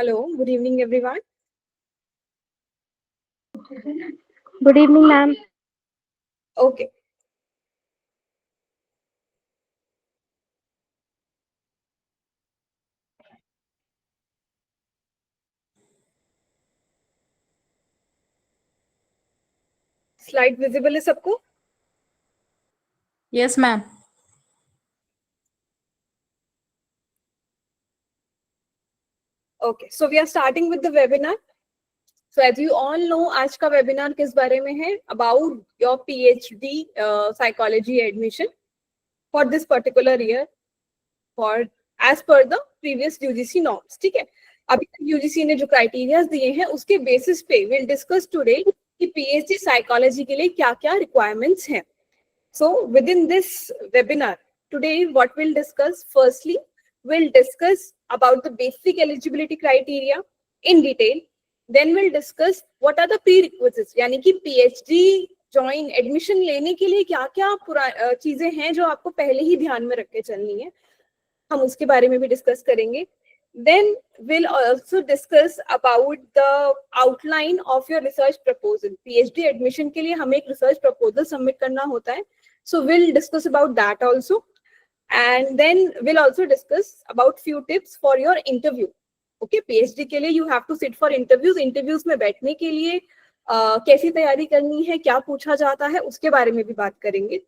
Hello, good evening, everyone. Good evening, ma'am. Okay. Slide visible है सबको? Yes, ma'am. Okay, so we are starting with the webinar. So as you all know, आज का webinar किस बारे में है? About your PhD psychology admission for this particular year, for as per the previous UGC norms. ठीक है? अभी तक UGC ने जो क्राइटेरियाज दिए हैं उसके बेसिस पे we'll discuss today कि PhD psychology के लिए क्या-क्या requirements हैं. So within this webinar today, what we'll discuss, firstly we'll discuss about the basic eligibility criteria in detail. Then we'll discuss what are the prerequisites, यानी कि PhD join admission लेने के लिए क्या-क्या चीजें हैं जो आपको पहले ही ध्यान में रख के चलनी है, हम उसके बारे में भी डिस्कस करेंगे. Then we'll also discuss about the outline of your research proposal. PhD admission के लिए हमें एक research proposal submit करना होता है. So we'll discuss about that also. And then we'll also discuss about few tips for your interview. Okay, PhD के लिए you have to sit for interviews. Interviews में बैठने के लिए कैसी तैयारी करनी है, क्या पूछा जाता है, उसके बारे में भी बात करेंगे.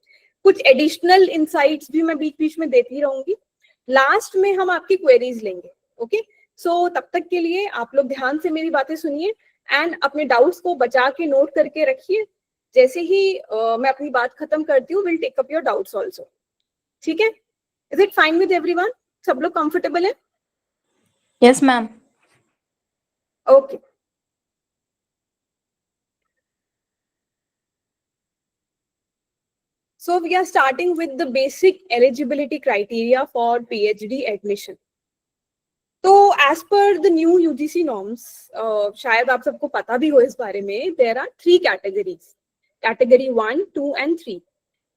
कुछ additional insights भी मैं बीच-बीच में देती रहूंगी. लास्ट में हम आपकी क्वेरीज लेंगे. ओके, सो तब तक के लिए आप लोग ध्यान से मेरी बातें सुनिए एंड अपने डाउट्स को बचा के नोट करके रखिए. जैसे ही मैं अपनी बात खत्म करती हूँ, will take up your doubts also. ठीक है? Is it fine with everyone? सब लोग कंफर्टेबल है? Yes, ma'am. Okay. So we are starting with the basic eligibility criteria for PhD admission. तो as per the new UGC norms, शायद आप सबको पता भी हो इस बारे में, there are 3 categories. Category 1, 2 and 3.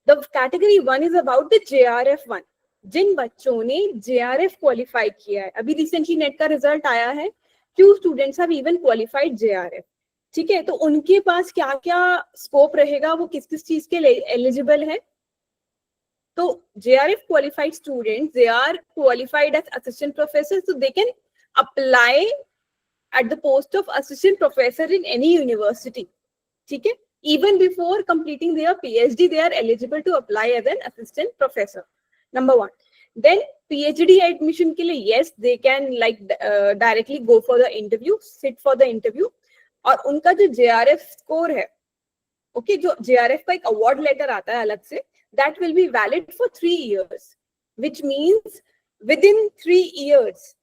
The category 1 is about the JRF 1. जिन बच्चों ने JRF क्वालिफाई किया है, अभी रिसेंटली नेट का रिजल्ट आया है, few students have even qualified JRF. ठीक है, तो उनके पास क्या क्या स्कोप रहेगा, वो किस किस चीज के लिए एलिजिबल है. तो JRF qualified students, they are qualified as assistant professors, so they can apply at the post of assistant professor in any university. ठीक है, even before completing their PhD, they are eligible to apply as an assistant professor. Number 1. Then PhD admission के लिए, yes, they can like directly go for the interview, sit for the interview. और उनका जो JRF score है, okay, जो JRF का एक award letter आता है अलग से, that will be valid for 3 years, which means within 3 years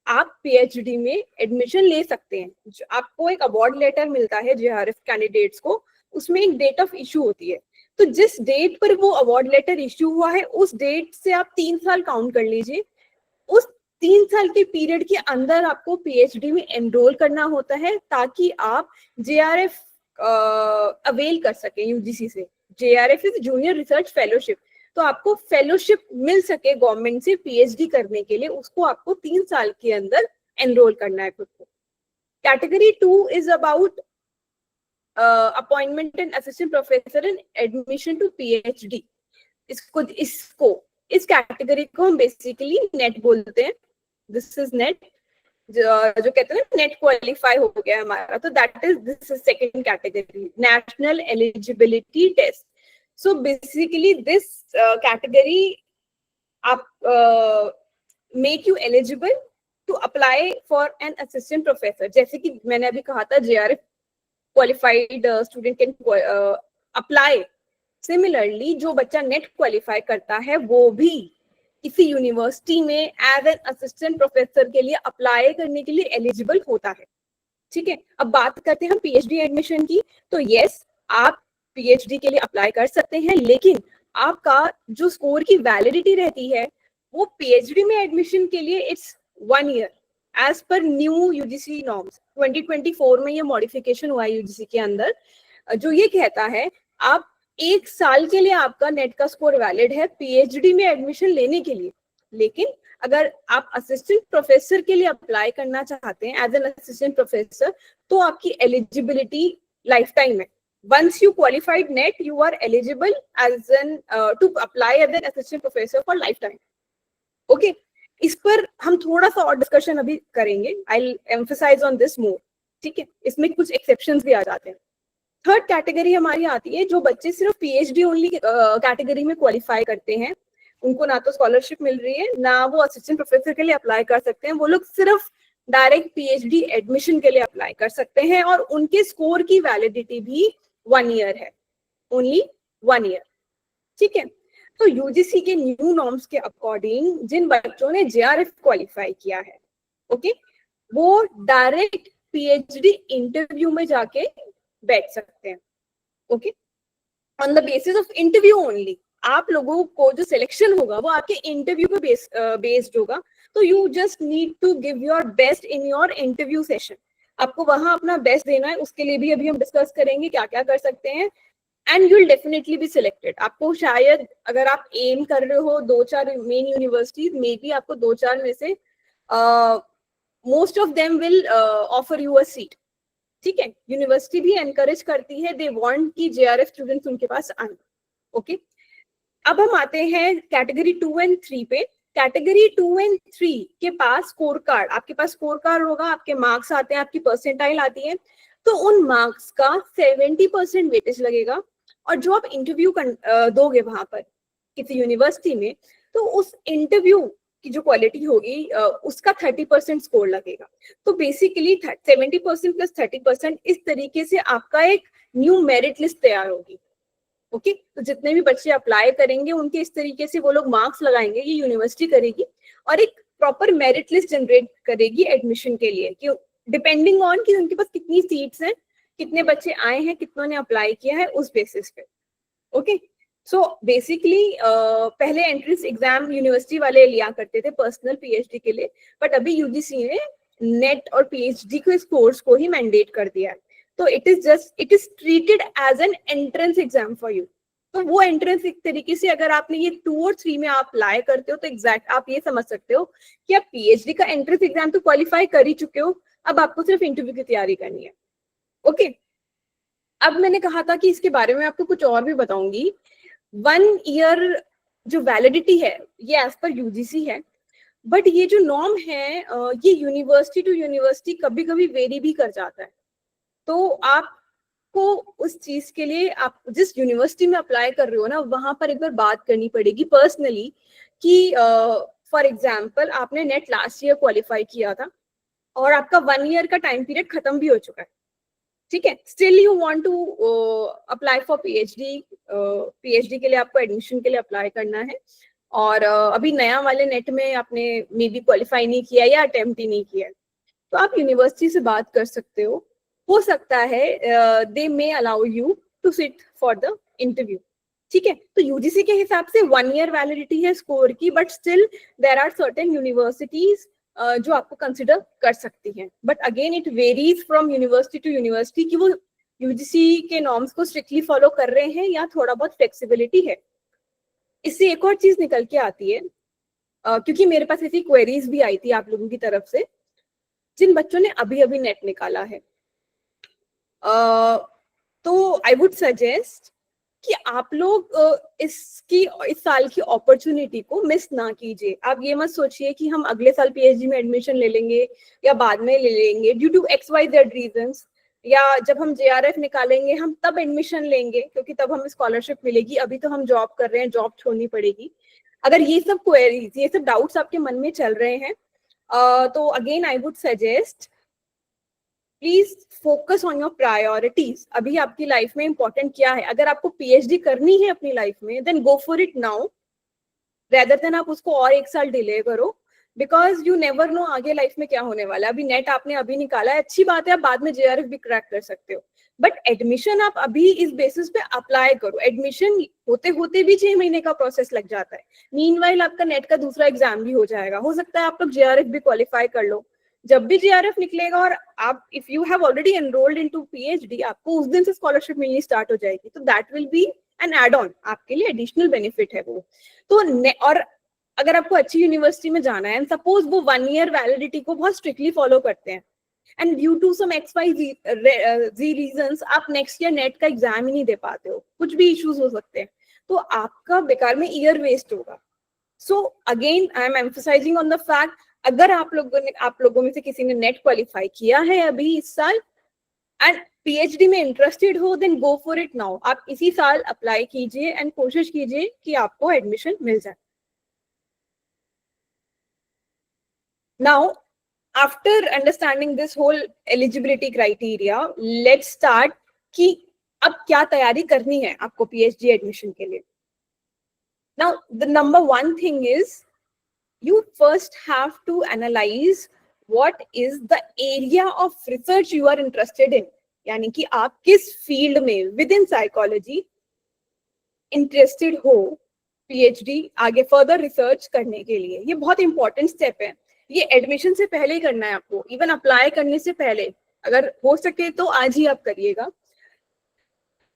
आप PhD में एडमिशन ले सकते हैं. आपको एक अवार्ड लेटर मिलता है JRF कैंडिडेट्स को, उसमें एक डेट ऑफ इशू होती है. तो जिस डेट पर वो अवार्ड लेटर इशू हुआ है, उस डेट से आप 3 साल काउंट कर लीजिए. उस 3 साल के पीरियड के अंदर आपको PhD में एनरोल करना होता है ताकि आप JRF अवेल कर सके UGC से. JRF is junior research fellowship. तो आपको फेलोशिप मिल सके गवर्नमेंट से PhD करने के लिए, उसको आपको 3 साल के अंदर एनरोल करना है खुद को. Category 2 is about appointment and assistant professor and admission to PhD. इस कैटेगरी को हम बेसिकली नेट बोलते हैं. दिस इज नेट, जो कहते हैं नेट क्वालिफाई हो गया हमारा, तो this is second category, national eligibility test. So basically this category आप make you eligible to apply for an assistant professor. जैसे कि मैंने अभी कहा था, JRF qualified student can apply. Similarly जो बच्चा नेट क्वालिफाई करता है, वो भी किसी यूनिवर्सिटी में एज एन असिस्टेंट प्रोफेसर के लिए अप्लाई करने के लिए एलिजिबल होता है. ठीक है, अब बात करते हैं हम PhD एडमिशन की. तो यस, आप PhD के लिए अप्लाई कर सकते हैं, लेकिन आपका जो स्कोर की वैलिडिटी रहती है, वो PhD में एडमिशन के लिए it's 1 year as per new UGC norms. 2024 में ये मॉडिफिकेशन हुआ है UGC के अंदर, जो ये कहता है आप 1 साल के लिए आपका नेट का स्कोर वैलिड है PhD में एडमिशन लेने के लिए, लेकिन अगर आप असिस्टेंट प्रोफेसर के लिए अप्लाई करना चाहते हैं एज एन असिस्टेंट प्रोफेसर, तो आपकी एलिजिबिलिटी लाइफ टाइम है. Once you qualified NET, you are eligible as an to apply as an assistant professor for lifetime. Okay, इस पर हम थोड़ा सा और डिस्कशन अभी करेंगे. I'll emphasize on this more. ठीक है, इसमें कुछ एक्सेप्शंस भी आ जाते हैं. थर्ड कैटेगरी हमारी आती है जो बच्चे सिर्फ पीएचडी ओनली कैटेगरी में क्वालिफाई करते हैं. उनको ना तो स्कॉलरशिप मिल रही है, ना वो असिस्टेंट प्रोफेसर के लिए अप्लाई कर सकते हैं. वो लोग सिर्फ डायरेक्ट पीएचडी एडमिशन के लिए अप्लाई कर सकते हैं और उनके स्कोर की वैलिडिटी भी 1 ईयर है, ओनली 1 ईयर. ठीक है, तो यूजीसी के न्यू नॉर्म्स के अकॉर्डिंग जिन बच्चों ने जेआरएफ क्वालिफाई किया है, ओके, वो डायरेक्ट पीएचडी इंटरव्यू में जाके बैठ सकते हैं. Okay, on the basis of interview only. आप लोगों को जो सिलेक्शन होगा वो आपके इंटरव्यू पे बेस्ड होगा. तो you just need to give your best in your interview session. आपको वहां अपना बेस्ट देना है. उसके लिए भी अभी हम डिस्कस करेंगे क्या क्या कर सकते हैं. And you will definitely be selected. आपको शायद अगर आप एम कर रहे हो 2-4 मेन यूनिवर्सिटीज, मे बी आपको 2-4 में से most of them will offer you a seat. ठीक है, यूनिवर्सिटी भी एनकरेज करती है, दे वांट कि जेआरएफ स्टूडेंट्स उनके पास आए. ओके, अब हम आते हैं कैटेगरी 2 एंड 3 पे. कैटेगरी 2 एंड 3 के पास स्कोर कार्ड, आपके पास स्कोर कार्ड होगा, आपके मार्क्स आते हैं, आपकी परसेंटाइल आती है. तो उन मार्क्स का 70% वेटेज लगेगा और जो आप इंटरव्यू दोगे वहां पर किसी यूनिवर्सिटी में, तो उस इंटरव्यू की जो क्वालिटी होगी उसका 30% स्कोर लगेगा. तो बेसिकली 70% प्लस 30%, इस तरीके से आपका एक न्यू मेरिट लिस्ट तैयार होगी. ओके, तो जितने भी बच्चे अप्लाई करेंगे उनके इस तरीके से वो लोग मार्क्स लगाएंगे, ये यूनिवर्सिटी करेगी और एक प्रॉपर मेरिट लिस्ट जनरेट करेगी एडमिशन के लिए, कि डिपेंडिंग ऑन कि उनके पास कितनी सीट्स हैं, कितने बच्चे आए हैं, कितनों ने अप्लाई किया है, उस बेसिस पे. ओके, सो बेसिकली पहले एंट्रेंस एग्जाम यूनिवर्सिटी वाले लिया करते थे पर्सनल पीएचडी के लिए, बट अभी यूजीसी ने नेट और पीएचडी के कोर्स को ही मैंडेट कर दिया है. तो it is treated as an entrance exam for you. तो वो एंट्रेंस एक तरीके से अगर आपने ये 2 और 3 में आप अप्लाई करते हो तो एग्जैक्ट आप ये समझ सकते हो कि आप पीएचडी का एंट्रेंस एग्जाम तो क्वालिफाई कर ही चुके हो, अब आपको सिर्फ इंटरव्यू की तैयारी करनी है. ओके, अब मैंने कहा था कि इसके बारे में आपको कुछ और भी बताऊंगी. 1 ईयर जो वैलिडिटी है ये एज पर यूजीसी है, बट ये जो नॉर्म है ये यूनिवर्सिटी टू यूनिवर्सिटी कभी कभी वेरी भी कर जाता है. तो आपको उस चीज के लिए आप जिस यूनिवर्सिटी में अप्लाई कर रहे हो ना, वहां पर एक बार बात करनी पड़ेगी पर्सनली कि फॉर एग्जाम्पल आपने नेट लास्ट ईयर क्वालिफाई किया था और आपका 1 ईयर का टाइम पीरियड खत्म भी हो चुका है. ठीक है, still you want to apply for PhD. PhD के लिए आपको एडमिशन के लिए अप्लाई करना है और अभी नया वाले नेट में आपने मे बी क्वालिफाई नहीं किया या अटेम्प्ट ही नहीं किया, तो आप यूनिवर्सिटी से बात कर सकते हो सकता है they may allow you to sit for the interview. ठीक है, तो यूजीसी के हिसाब से 1 ईयर वैलिडिटी है स्कोर की, but still there are certain universities जो आपको कंसिडर कर सकती हैं. But again it varies from university to university कि वो यूजीसी के नॉर्म्स को स्ट्रिक्टली फॉलो कर रहे हैं या थोड़ा बहुत फ्लेक्सिबिलिटी है. इससे एक और चीज निकल के आती है, क्योंकि मेरे पास ऐसी क्वेरीज भी आई थी आप लोगों की तरफ से जिन बच्चों ने अभी अभी नेट निकाला है. तो आई वुड सजेस्ट कि आप लोग इस साल की अपॉर्चुनिटी को मिस ना कीजिए. आप ये मत सोचिए कि हम अगले साल पीएचडी में एडमिशन ले लेंगे या बाद में ले लेंगे ड्यू टू XYZ रीजंस, या जब हम जेआरएफ निकालेंगे हम तब एडमिशन लेंगे क्योंकि तब हमें स्कॉलरशिप मिलेगी, अभी तो हम जॉब कर रहे हैं, जॉब छोड़नी पड़ेगी. अगर ये सब क्वेरीज, ये सब डाउट्स आपके मन में चल रहे हैं, तो again I would suggest please focus on your priorities. अभी आपकी लाइफ में इंपॉर्टेंट क्या है? अगर आपको पीएचडी करनी है अपनी लाइफ में, then go for it now rather than आप उसको और 1 साल डिले करो, बिकॉज यू नेवर नो आगे लाइफ में क्या होने वाला है. अभी नेट आपने अभी निकाला है, अच्छी बात है, आप बाद में जेआरएफ भी क्रैक कर सकते हो, बट एडमिशन आप अभी इस बेसिस पे अप्लाई करो. एडमिशन होते होते भी 6 महीने का प्रोसेस लग जाता है. मीनवाइल आपका नेट का दूसरा एग्जाम भी हो जाएगा, हो सकता है आप लोग जेआरएफ भी क्वालिफाई कर लो. जब भी जेआरएफ निकलेगा और आप if you have already enrolled into PhD, आपको उस दिन से स्कॉलरशिप मिलनी स्टार्ट हो जाएगी. तो that will be an add on, आपके लिए एडिशनल बेनिफिट है वो. तो और अगर आपको अच्छी यूनिवर्सिटी में जाना है, एंड सपोज वो 1 ईयर वैलिडिटी को बहुत स्ट्रिक्टली फॉलो करते हैं, and due to some XYZ reasons आप नेक्स्ट ईयर नेट का एग्जाम ही नहीं दे पाते हो, कुछ भी इश्यूज हो सकते हैं, तो आपका बेकार में ईयर वेस्ट होगा. So again I am emphasising on the fact, अगर आप लोगों में से किसी ने नेट क्वालिफाई किया है अभी इस साल एंड PhD में इंटरेस्टेड हो, then go for it now. आप इसी साल अप्लाई कीजिए एंड कोशिश कीजिए कि आपको एडमिशन मिल जाए. Now after understanding this whole eligibility criteria, let's start कि अब क्या तैयारी करनी है आपको PhD एडमिशन के लिए. Now, the number one thing is you first have to analyze what is the area of research you are interested in. यानी कि आप किस फील्ड में विद इन साइकोलॉजी इंटरेस्टेड हो PhD आगे फर्दर रिसर्च करने के लिए. ये बहुत इंपॉर्टेंट स्टेप है. ये एडमिशन से पहले ही करना है आपको, इवन अप्लाई करने से पहले. अगर हो सके तो आज ही आप करिएगा.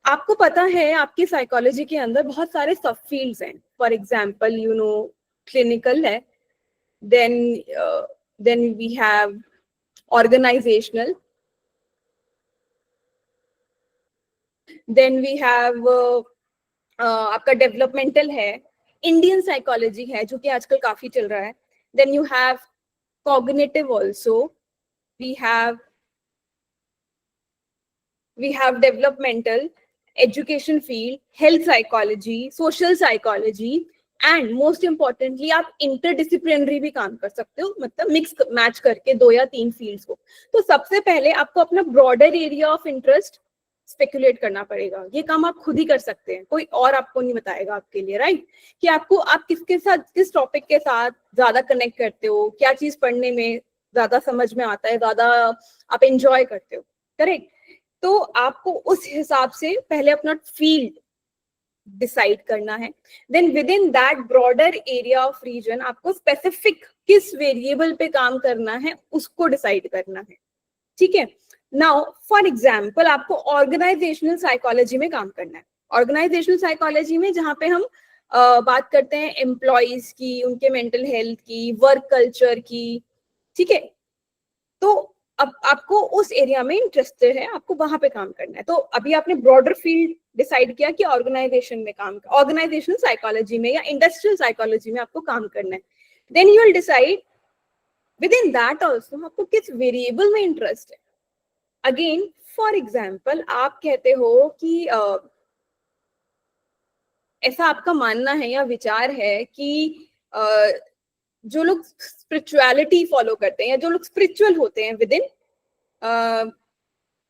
आपको पता है आपकी साइकोलॉजी के अंदर बहुत सारे सब फील्ड्स हैं. For example you know clinical है, then we have organizational, then we have आपका डेवलपमेंटल है, इंडियन साइकोलॉजी है जो कि आजकल काफी चल रहा है, then you have cognitive also, we have developmental, education field, health psychology, social psychology, and most importantly आप इंटरडिसिप्लिनरी भी काम कर सकते हो, मतलब मिक्स मैच करके 2 या 3 फील्ड्स को. तो सबसे पहले आपको अपना broader area of interest speculate करना पड़ेगा. ये काम आप खुद ही कर सकते हैं, कोई और आपको नहीं बताएगा आपके लिए, राइट? कि आप किसके साथ, किस टॉपिक के साथ ज्यादा कनेक्ट करते हो, क्या चीज पढ़ने में ज्यादा समझ में आता है, ज्यादा आप एंजॉय करते हो, करेक्ट? तो आपको उस हिसाब से पहले अपना फील्ड डिसाइड करना है. Then within that broader area of region आपको स्पेसिफिक किस वेरिएबल पे काम करना है उसको डिसाइड करना है. ठीक है. नाउ फॉर एग्जांपल आपको ऑर्गेनाइजेशनल साइकोलॉजी में काम करना है. ऑर्गेनाइजेशनल साइकोलॉजी में जहाँ पे हम बात करते हैं एम्प्लॉयज की, उनके मेंटल हेल्थ की, वर्क कल्चर की. ठीक है. तो अब आपको उस एरिया में इंटरेस्टेड है, आपको वहां पे काम करना है. तो अभी आपने ब्रॉडर फील्ड डिसाइड किया कि ऑर्गेनाइजेशनल साइकोलॉजी में या इंडस्ट्रियल साइकोलॉजी में आपको काम करना है. Then you will decide within that also आपको किस वेरिएबल में इंटरेस्ट है. अगेन फॉर एग्जाम्पल आप कहते हो कि ऐसा आपका मानना है या विचार है कि जो लोग स्पिरिचुअलिटी फॉलो करते हैं या जो लोग स्पिरिचुअल होते हैं विद इन,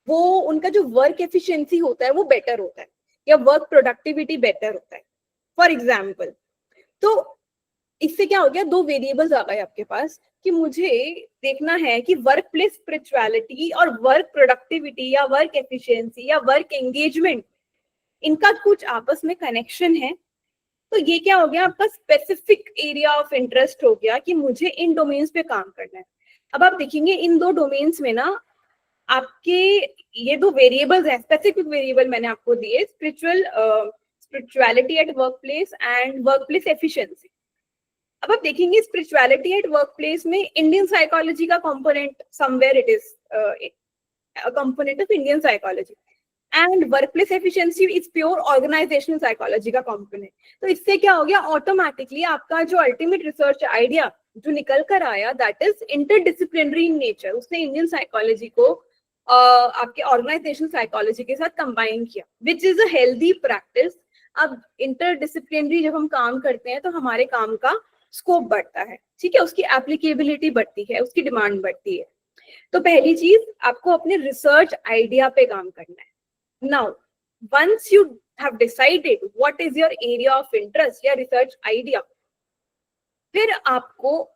वो उनका जो वर्क एफिशिएंसी होता है वो बेटर होता है या वर्क प्रोडक्टिविटी बेटर होता है. फॉर एग्जाम्पल, तो इससे क्या हो गया, 2 वेरिएबल्स आ गए आपके पास कि मुझे देखना है कि वर्क प्लेस स्पिरिचुअलिटी और वर्क प्रोडक्टिविटी या वर्क एफिशिएंसी या वर्क एंगेजमेंट, इनका कुछ आपस में कनेक्शन है. तो ये क्या हो गया, आपका स्पेसिफिक एरिया ऑफ इंटरेस्ट हो गया कि मुझे इन डोमेन्स पे काम करना है. अब आप देखेंगे इन 2 डोमेन्स में ना आपके ये 2 वेरिएबल्स हैं, स्पेसिफिक वेरिएबल मैंने आपको दिए, spirituality at work place and work place efficiency. अब आप देखेंगे स्पिरिचुअलिटी एट वर्क प्लेस में इंडियन साइकोलॉजी का component, somewhere it is a component of Indian psychology, and workplace efficiency is pure organizational psychology का component. तो इससे क्या हो गया, ऑटोमेटिकली आपका जो अल्टीमेट रिसर्च आइडिया जो निकल कर आया that is interdisciplinary in nature. उसने इंडियन साइकोलॉजी को आपके ऑर्गेनाइजेशनल साइकोलॉजी के साथ कंबाइन किया, which is a healthy practice. अब इंटरडिसिप्लिनरी जब हम काम करते हैं तो हमारे काम का स्कोप बढ़ता है. ठीक है, उसकी एप्लीकेबिलिटी बढ़ती है, उसकी डिमांड बढ़ती है. तो पहली चीज आपको अपने रिसर्च आइडिया पे काम करना है. Now once you have decided what is your area of interest या रिसर्च आइडिया, फिर आपको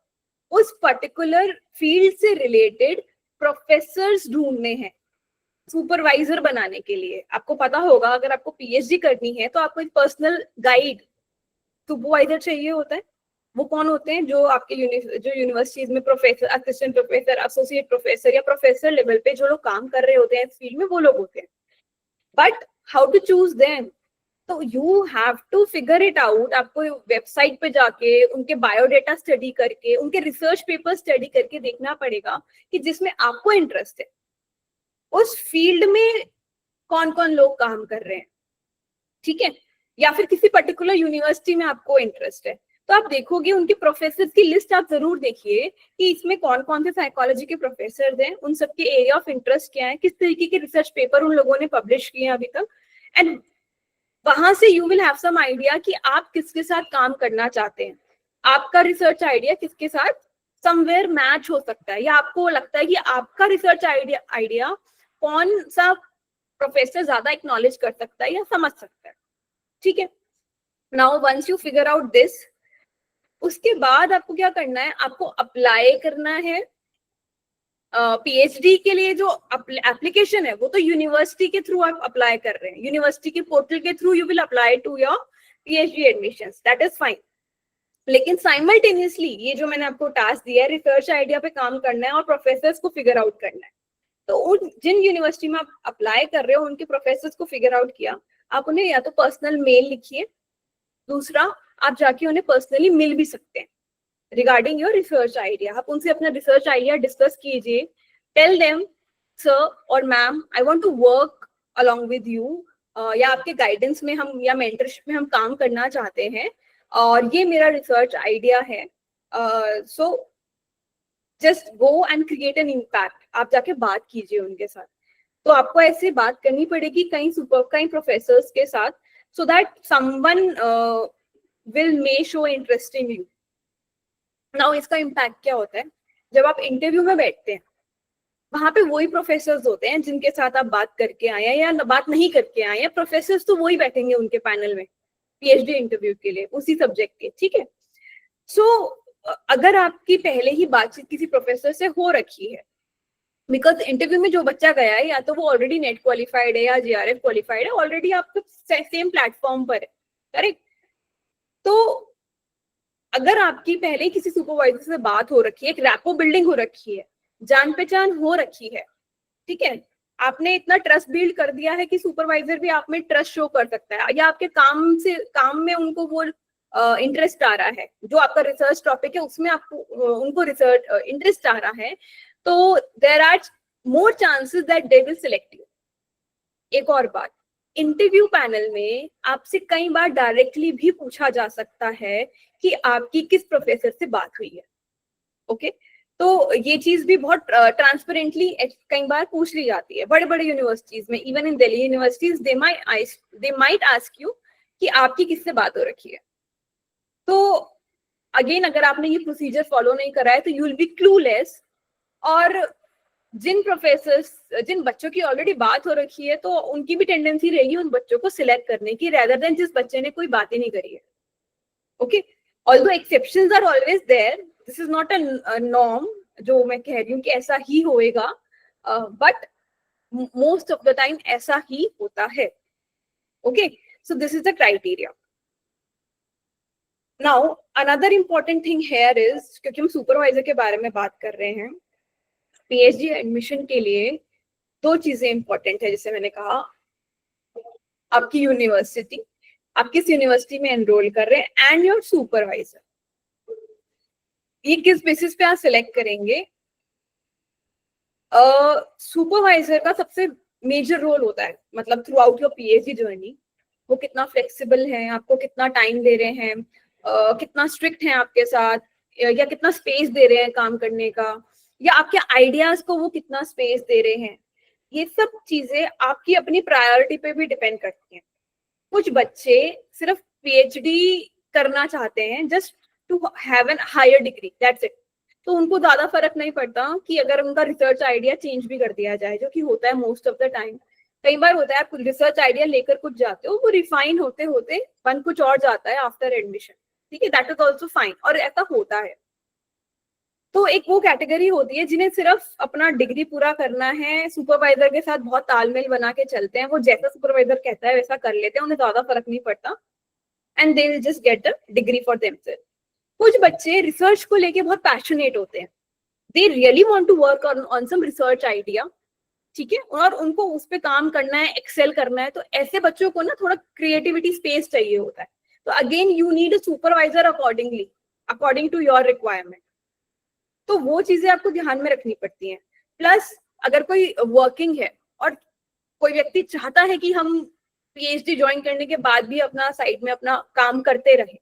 उस पर्टिकुलर फील्ड से रिलेटेड प्रोफेसर्स ढूंढने हैं सुपरवाइजर बनाने के लिए. आपको पता होगा अगर आपको PhD करनी है तो आपको एक पर्सनल गाइड सुपरवाइजर चाहिए होता है. वो कौन होते हैं, जो आपके यूनिवर्सिटीज में professor, assistant professor, associate professor या प्रोफेसर लेवल पे जो लोग काम कर रहे होते हैं इस फील्ड में, वो लोग होते हैं. But how to choose them, तो तो you have to figure it out. आपको वेबसाइट पे जाके उनके बायोडेटा स्टडी करके, उनके रिसर्च पेपर स्टडी करके देखना पड़ेगा कि जिसमें आपको इंटरेस्ट है उस फील्ड में कौन कौन लोग काम कर रहे हैं, ठीक है, या फिर किसी पर्टिकुलर यूनिवर्सिटी में आपको इंटरेस्ट है तो आप देखोगे उनके प्रोफेसर की लिस्ट आप जरूर देखिए कि इसमें कौन कौन से साइकोलॉजी के प्रोफेसर हैं, उन सबके एरिया ऑफ इंटरेस्ट क्या है, किस तरीके के रिसर्च पेपर उन लोगों ने पब्लिश किए हैं अभी तक, एंड वहां से you will have some idea कि आप किसके साथ काम करना चाहते हैं। आपका रिसर्च आइडिया किसके साथ समवेयर मैच हो सकता है, या आपको लगता है कि आपका रिसर्च आइडिया कौन सा प्रोफेसर ज्यादा एक्नॉलेज कर सकता है या समझ सकता है, ठीक है। Now once you figure out this, उसके बाद आपको क्या करना है, आपको अप्लाई करना है पीएचडी के लिए। जो एप्लीकेशन है वो तो यूनिवर्सिटी के थ्रू आप अप्लाई कर रहे हैं, यूनिवर्सिटी के पोर्टल के through you will apply to your PhD admissions, that is fine. लेकिन साइमल्टेनियसली ये जो मैंने आपको टास्क दिया है, रिसर्च आइडिया पे काम करना है और प्रोफेसर्स को फिगर आउट करना है। तो उन जिन यूनिवर्सिटी में आप अप्लाई कर रहे हो उनके प्रोफेसर्स को फिगर आउट किया, आप उन्हें या तो पर्सनल मेल लिखिए, दूसरा आप जाके उन्हें पर्सनली मिल भी सकते हैं रिगार्डिंग योर रिसर्च आइडिया। आप उनसे अपना रिसर्च आइडिया डिस्कस कीजिए, टेल देम सर और ma'am I want to work along with you, या आपके गाइडेंस में हम या मेंटरशिप में हम काम करना चाहते हैं और ये मेरा रिसर्च आइडिया है, so just go and create an impact. आप जाके बात कीजिए उनके साथ। तो आपको ऐसे बात करनी पड़ेगी कई प्रोफेसर्स के साथ, so that someone will may show interest in you. Now इसका इम्पैक्ट क्या होता है, जब आप इंटरव्यू में बैठते हैं वहां पे वही प्रोफेसर्स होते हैं जिनके साथ आप बात करके आए हैं या बात नहीं करके आए हैं, प्रोफेसर्स तो वही बैठेंगे उनके पैनल में पीएचडी इंटरव्यू के लिए उसी सब्जेक्ट के, ठीक है। सो अगर आपकी पहले ही बातचीत किसी प्रोफेसर से हो रखी है, बिकॉज इंटरव्यू में जो बच्चा गया है या तो वो ऑलरेडी नेट क्वालिफाइड है या जीआरएफ क्वालिफाइड है, ऑलरेडी आप सेम प्लेटफॉर्म पर है, करेक्ट। तो अगर आपकी पहले किसी सुपरवाइजर से बात हो रखी है, एक रैपो बिल्डिंग हो रखी है, जान पहचान हो रखी है, ठीक है, आपने इतना ट्रस्ट बिल्ड कर दिया है कि सुपरवाइजर भी आप में ट्रस्ट शो कर सकता है, या आपके काम में उनको वो इंटरेस्ट आ रहा है, जो आपका रिसर्च टॉपिक है उसमें आपको उनको रिसर्च इंटरेस्ट आ रहा है, तो there are more chances that they will select you. एक और बात, इंटरव्यू पैनल में आपसे कई बार डायरेक्टली भी पूछा जा सकता है कि आपकी किस प्रोफेसर से बात हुई है, ओके। तो ये चीज भी बहुत ट्रांसपेरेंटली कई बार पूछ ली जाती है बड़े बड़े यूनिवर्सिटीज में, even in Delhi universities they might ask you कि आपकी किससे बात हो रखी है। तो अगेन अगर आपने ये प्रोसीजर फॉलो नहीं करा है तो यू विल बी क्लूलेस, और जिन बच्चों की ऑलरेडी बात हो रखी है तो उनकी भी टेंडेंसी रहेगी उन बच्चों को सिलेक्ट करने की, रेदर देन जिस बच्चे ने कोई बात ही नहीं करी है, okay. Although exceptions are always there, this is not a norm जो मैं कह रही हूँ कि ऐसा ही होएगा, but most of the time ऐसा ही होता है, okay. So this is the criteria. Now another important thing here is, क्योंकि हम सुपरवाइजर के बारे में बात कर रहे हैं, पीएचडी एडमिशन के लिए दो चीजें इंपॉर्टेंट है, जैसे मैंने कहा, आपकी यूनिवर्सिटी, आप किस यूनिवर्सिटी में एनरोल कर रहे हैं, एंड योर सुपरवाइजर। ये किस बेसिस पे आप सिलेक्ट करेंगे? सुपरवाइजर का सबसे मेजर रोल होता है, मतलब through out your PhD journey, वो कितना फ्लेक्सिबल है, आपको कितना टाइम दे रहे हैं, कितना स्ट्रिक्ट है आपके साथ, या कितना स्पेस दे रहे हैं काम करने का, या आपके आइडियाज को वो कितना स्पेस दे रहे हैं। ये सब चीजें आपकी अपनी प्रायोरिटी पे भी डिपेंड करती हैं। कुछ बच्चे सिर्फ पीएचडी करना चाहते हैं just to have an higher degree, that's it, तो उनको ज्यादा फर्क नहीं पड़ता कि अगर उनका रिसर्च आइडिया चेंज भी कर दिया जाए, जो कि होता है मोस्ट ऑफ द टाइम। कई बार होता है आप रिसर्च आइडिया लेकर कुछ जाते हो, वो रिफाइन होते होते बन कुछ और जाता है आफ्टर एडमिशन, ठीक है, दैट इज ऑल्सो फाइन, और ऐसा होता है। तो एक वो कैटेगरी होती है जिन्हें सिर्फ अपना डिग्री पूरा करना है, सुपरवाइजर के साथ बहुत तालमेल बना के चलते हैं, वो जैसा सुपरवाइजर कहता है वैसा कर लेते हैं, उन्हें ज्यादा फर्क नहीं पड़ता, and they will just get the degree for themself. कुछ बच्चे रिसर्च को लेके बहुत पैशनेट होते हैं, they really want to work on some research idea, ठीक है, और उनको उस पे काम करना है, एक्सेल करना है, तो ऐसे बच्चों को ना थोड़ा क्रिएटिविटी स्पेस चाहिए होता है. तो again you need a supervisor accordingly, according to your requirement. तो वो चीजें आपको ध्यान में रखनी पड़ती हैं. प्लस अगर कोई वर्किंग है और कोई व्यक्ति चाहता है कि हम पीएचडी ज्वाइन करने के बाद भी अपना साइड में अपना काम करते रहे,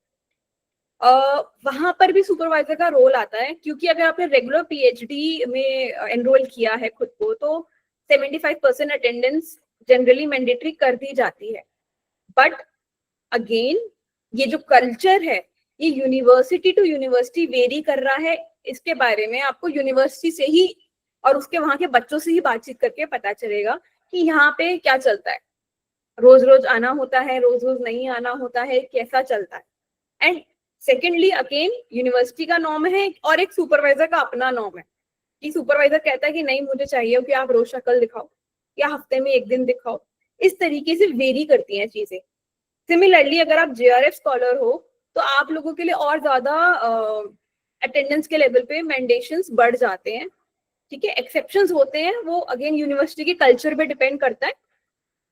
वहां पर भी सुपरवाइजर का रोल आता है. क्योंकि अगर आपने रेगुलर पीएचडी में एनरोल किया है खुद को, तो 75% अटेंडेंस जनरली मैंडेटरी कर दी जाती है. बट अगेन ये जो कल्चर है ये यूनिवर्सिटी टू यूनिवर्सिटी वेरी कर रहा है. इसके बारे में आपको यूनिवर्सिटी से ही और उसके वहां के बच्चों से ही बातचीत करके पता चलेगा कि यहाँ पे क्या चलता है. रोज रोज आना होता है, रोज रोज नहीं आना होता है, कैसा चलता है. एंड सेकेंडली अगेन यूनिवर्सिटी का नॉर्म है और एक सुपरवाइजर का अपना नॉर्म है कि सुपरवाइजर कहता है कि नहीं मुझे चाहिए कि आप रोज शक्ल दिखाओ या हफ्ते में एक दिन दिखाओ. इस तरीके से वेरी करती हैं चीजें. सिमिलरली अगर आप जेआरएफ स्कॉलर हो तो आप लोगों के लिए और ज्यादा अटेंडेंस के लेवल पे मैंडेशंस बढ़ जाते हैं. ठीक है, एक्सेप्शंस होते हैं, वो अगेन यूनिवर्सिटी के कल्चर पे डिपेंड करता है.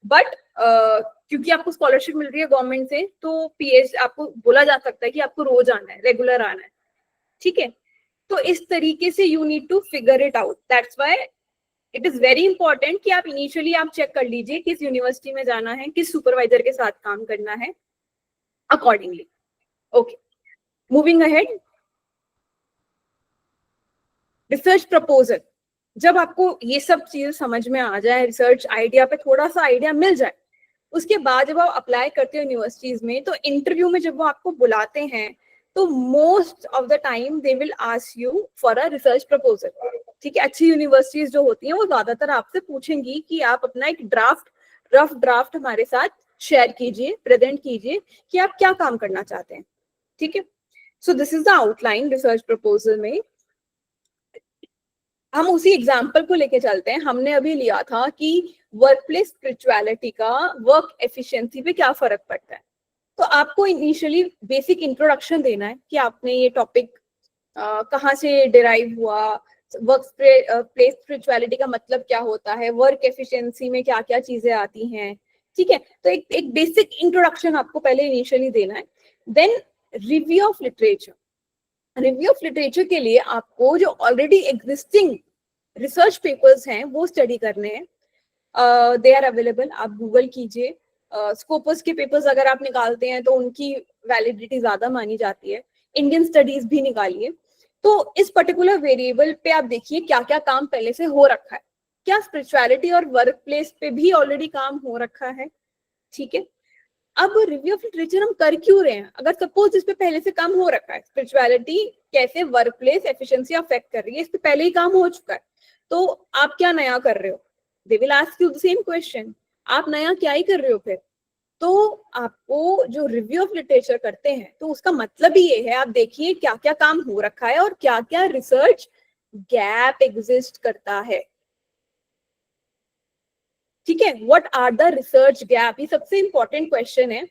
बट क्योंकि आपको स्कॉलरशिप मिल रही है गवर्नमेंट से, तो पीएच आपको बोला जा सकता है कि आपको रोज आना है, रेगुलर आना है. ठीक है, तो इस तरीके से you need to figure it out. That's why it is very important कि आप इनिशियली आप चेक कर लीजिए किस यूनिवर्सिटी में जाना है, किस सुपरवाइजर के साथ काम करना है, accordingly. Okay, moving ahead. Research proposal. जब आपको ये सब चीजें समझ में आ जाए, रिसर्च आइडिया पे थोड़ा सा आइडिया मिल जाए, उसके बाद जब आप अप्लाई करते हो यूनिवर्सिटीज में, तो इंटरव्यू में जब वो आपको बुलाते हैं तो most of the time they will ask you for a research proposal. ठीक है, अच्छी यूनिवर्सिटीज जो होती हैं वो ज्यादातर आपसे पूछेंगी कि आप अपना एक रफ ड्राफ्ट हमारे साथ शेयर कीजिए, प्रेजेंट कीजिए कि आप क्या काम करना चाहते हैं. ठीक है, सो this is the outline research proposal में. हम उसी एग्जाम्पल को लेके चलते हैं. हमने अभी लिया था कि वर्कप्लेस स्पिरिचुअलिटी का वर्क एफिशिएंसी पे क्या फर्क पड़ता है. तो आपको इनिशियली बेसिक इंट्रोडक्शन देना है कि आपने ये टॉपिक कहाँ से डिराइव हुआ, वर्क प्लेस स्पिरिचुअलिटी का मतलब क्या होता है, वर्क एफिशिएंसी में क्या क्या चीजें आती हैं. ठीक है, तो एक बेसिक इंट्रोडक्शन आपको पहले इनिशियली देना है. Then review of literature. Review of literature के लिए आपको जो ऑलरेडी एग्जिस्टिंग रिसर्च पेपर्स हैं वो स्टडी करने हैं. दे आर अवेलेबल, आप गूगल कीजिए. स्कोपस के पेपर्स अगर आप निकालते हैं तो उनकी वैलिडिटी ज्यादा मानी जाती है. इंडियन स्टडीज भी निकालिए. तो इस पर्टिकुलर वेरिएबल पे आप देखिए क्या क्या काम पहले से हो रखा है. क्या स्पिरिचुअलिटी और वर्क प्लेस पे भी ऑलरेडी काम हो रखा है. ठीक है, अब रिव्यू ऑफ लिटरेचर हम कर क्यों रहे हैं? अगर सपोज इस पे पहले से काम हो रखा है, स्पिरिचुअलिटी कैसे वर्क प्लेस एफिशिएंसी अफेक्ट कर रही है, इस पे पहले ही काम हो चुका है, तो आप क्या नया कर रहे हो? They will ask you the same question, आप नया क्या ही कर रहे हो फिर? तो आपको जो रिव्यू ऑफ लिटरेचर करते हैं तो उसका मतलब ही ये है, आप देखिए क्या क्या काम हो रखा है और क्या क्या रिसर्च गैप एग्जिस्ट करता है. ठीक है, what are the research gap, ये सबसे इंपॉर्टेंट क्वेश्चन है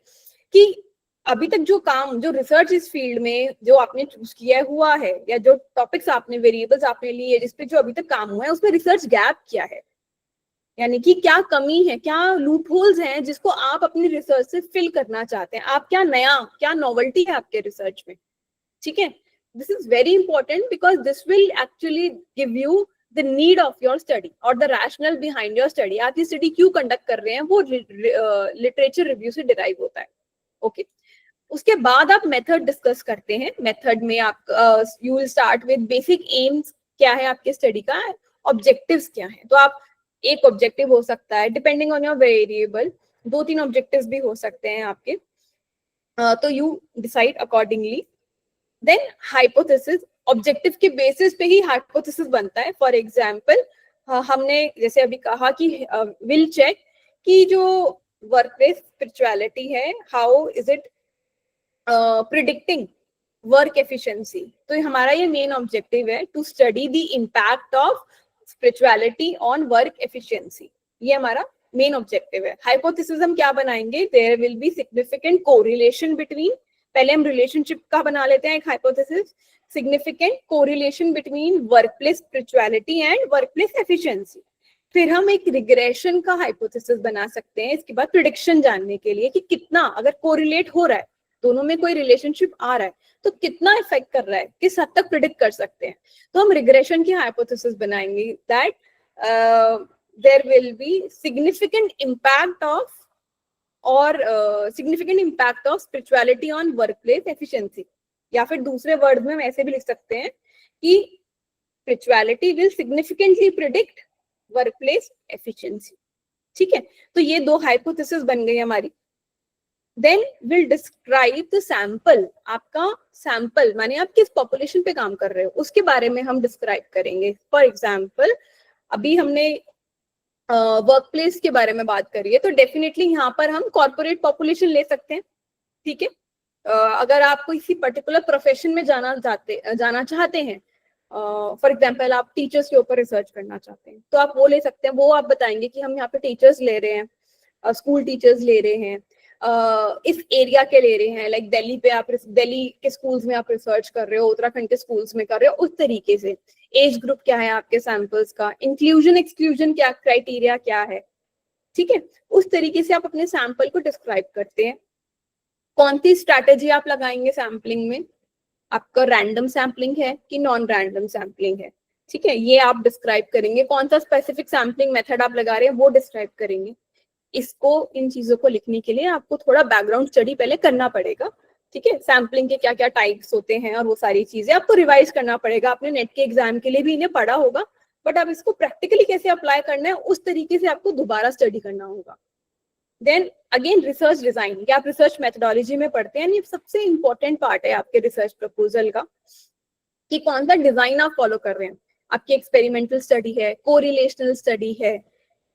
कि अभी तक जो काम, जो रिसर्च इस फील्ड में जो आपने चूज किया हुआ है, या जो टॉपिक्स आपने, वेरिएबल्स आपने लिए जिसपे जो अभी तक काम हुआ है, उसमें रिसर्च गैप क्या है, यानी कि क्या कमी है, क्या लूप होल्स हैं जिसको आप अपनी रिसर्च से फिल करना चाहते हैं. आप क्या नया, क्या नॉवेल्टी है आपके रिसर्च में. ठीक है, this is very important because this will actually give you the need of your study or the rationale behind your study. आप ये स्टडी क्यों कंडक्ट कर रहे हैं वो लिटरेचर रिव्यू से डिराइव होता है. ओके, उसके बाद आप मेथड डिस्कस करते हैं. मेथड में आप you will start with basic AIIMS, क्या है आपके स्टडी का, ऑब्जेक्टिव्स क्या है. तो आप एक ऑब्जेक्टिव हो सकता है depending on your variable, 2-3 objectives भी हो सकते हैं आपके. तो you decide accordingly. Then hypothesis, objective के बेसिस पे ही हाइपोथेसिस बनता है. फॉर एग्जांपल हमने जैसे अभी कहा कि विल चेक कि जो वर्कप्लेस स्पिरिचुअलिटी है, how is it predicting work efficiency. तो हमारा ये मेन ऑब्जेक्टिव है, to study the impact of spirituality on work efficiency. ये हमारा मेन ऑब्जेक्टिव है. हाइपोथेसिस हम क्या बनाएंगे, there will be significant correlation between, पहले हम रिलेशनशिप का बना लेते हैं एक hypothesis, significant correlation between workplace spirituality and workplace efficiency. फिर हम एक रिग्रेशन का हाइपोथेसिस बना सकते हैं इसके बाद प्रिडिक्शन जानने के लिए कि कितना अगर कोरिलेट हो रहा है, दोनों में कोई रिलेशनशिप आ रहा है तो कितना इफेक्ट कर रहा है, किस हद तक प्रिडिक्ट कर सकते हैं। तो हम रिग्रेशन की हाइपोथेसिस बनाएंगे that there will be significant impact of spirituality on workplace efficiency, या फिर दूसरे वर्ड में हम ऐसे भी लिख सकते हैं कि spirituality will significantly predict workplace efficiency. ठीक है, तो ये दो हाइपोथेसिस बन गई हमारी। Then will describe the sample, आपका सैंपल माने आप किस पॉपुलेशन पे काम कर रहे हो उसके बारे में हम डिस्क्राइब करेंगे। फॉर एग्जाम्पल अभी हमने वर्कप्लेस के बारे में बात करी है, तो डेफिनेटली यहाँ पर हम कॉर्पोरेट पॉपुलेशन ले सकते हैं। ठीक है, अगर आप किसी पर्टिकुलर प्रोफेशन में जाना चाहते हैं, फॉर एग्जाम्पल आप टीचर्स के ऊपर रिसर्च करना चाहते हैं, तो आप वो ले सकते हैं। वो आप बताएंगे कि हम यहाँ पे टीचर्स ले रहे हैं, स्कूल टीचर्स ले रहे हैं, इस एरिया के ले रहे हैं, लाइक दिल्ली पे आप दिल्ली के स्कूल्स में आप रिसर्च कर रहे हो, उत्तराखंड के स्कूल्स में कर रहे हो, उस तरीके से। एज ग्रुप क्या है आपके सैंपल्स का, इंक्लूजन एक्सक्लूजन क्या क्राइटेरिया क्या है, ठीक है, उस तरीके से आप अपने सैंपल को डिस्क्राइब करते हैं। कौन सी स्ट्रैटेजी आप लगाएंगे सैम्पलिंग में, आपका रैंडम सैम्पलिंग है कि नॉन रैंडम सैम्पलिंग है, ठीक है, ये आप डिस्क्राइब करेंगे। कौन सा स्पेसिफिक सैम्पलिंग मेथड आप लगा रहे हैं वो डिस्क्राइब करेंगे। इसको इन चीजों को लिखने के लिए आपको थोड़ा बैकग्राउंड स्टडी पहले करना पड़ेगा। ठीक है, सैम्पलिंग के क्या क्या टाइप्स होते हैं और वो सारी चीजें आपको रिवाइज करना पड़ेगा। आपने नेट के एग्जाम के लिए भी इन्हें पढ़ा होगा, बट अब इसको प्रैक्टिकली कैसे अप्लाई करना है उस तरीके से आपको दोबारा स्टडी करना होगा। देन अगेन रिसर्च डिजाइन, ये आप रिसर्च मेथोडोलॉजी में पढ़ते हैं, ये सबसे इंपॉर्टेंट पार्ट है आपके रिसर्च प्रपोजल का, कि कौन सा डिजाइन आप फॉलो कर रहे हैं। आपकी एक्सपेरिमेंटल स्टडी है, कोरिलेशनल स्टडी है,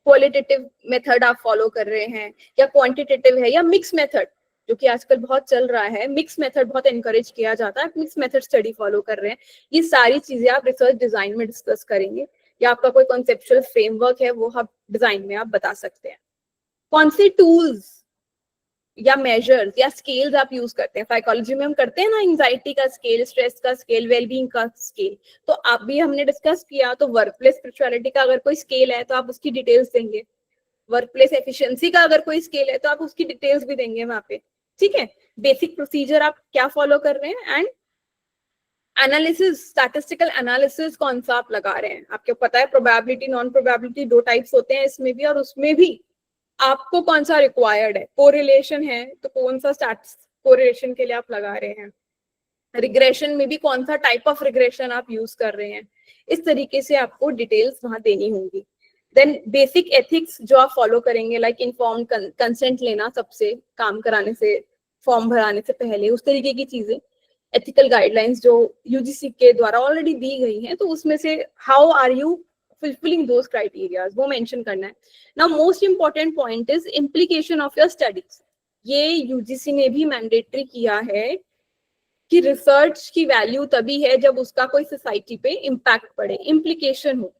क्वालिटेटिव मेथड आप फॉलो कर रहे हैं, या क्वांटिटेटिव है, या मिक्स मेथड, जो कि आजकल बहुत चल रहा है, मिक्स मेथड बहुत एनकरेज किया जाता है, मिक्स मेथड स्टडी फॉलो कर रहे हैं। ये सारी चीजें आप रिसर्च डिजाइन में डिस्कस करेंगे, या आपका कोई कॉन्सेप्चुअल फ्रेमवर्क है वो आप डिजाइन में आप बता सकते हैं। कौन से टूल्स या मेजर्स या स्केल्स आप यूज करते हैं। साइकोलॉजी में हम करते हैं ना, एंजाइटी का स्केल, स्ट्रेस का स्केल, वेलबींग का स्केल, तो आप भी हमने डिस्कस किया। तो वर्कप्लेस स्पिरिचुअलिटी का अगर कोई स्केल है तो आप उसकी डिटेल्स देंगे, वर्कप्लेस एफिशिएंसी का अगर कोई स्केल है तो आप उसकी डिटेल्स भी देंगे वहां पे। ठीक है, बेसिक प्रोसीजर आप क्या फॉलो कर रहे हैं, एंड एनालिसिस, स्टैटिस्टिकल एनालिसिस कौन सा आप लगा रहे हैं। आपको पता है प्रोबेबिलिटी नॉन प्रोबेबिलिटी दो टाइप्स होते हैं इसमें भी, और उसमें भी आपको कौन सा रिक्वायर्ड है। कोरिलेशन है तो कौन सा स्टैट्स कोरिलेशन के लिए आप लगा रहे हैं, रिग्रेशन में भी कौन सा टाइप ऑफ रिग्रेशन आप यूज कर रहे हैं, इस तरीके से आपको डिटेल्स वहां देनी होंगी। देन बेसिक एथिक्स जो आप फॉलो करेंगे, लाइक इन्फॉर्म्ड कंसेंट लेना सबसे, काम कराने से, फॉर्म भराने से पहले, उस तरीके की चीजें। एथिकल गाइडलाइंस जो यूजीसी के द्वारा ऑलरेडी दी गई हैं, तो उसमें से how are you fulfilling those criteria वो मेंशन करना है। Now most important point is implication of your studies। ये यूजीसी ने भी मैंडेटरी किया है कि रिसर्च की वैल्यू तभी है जब उसका कोई सोसाइटी पे इम्पैक्ट पड़े, इम्प्लीकेशन हो,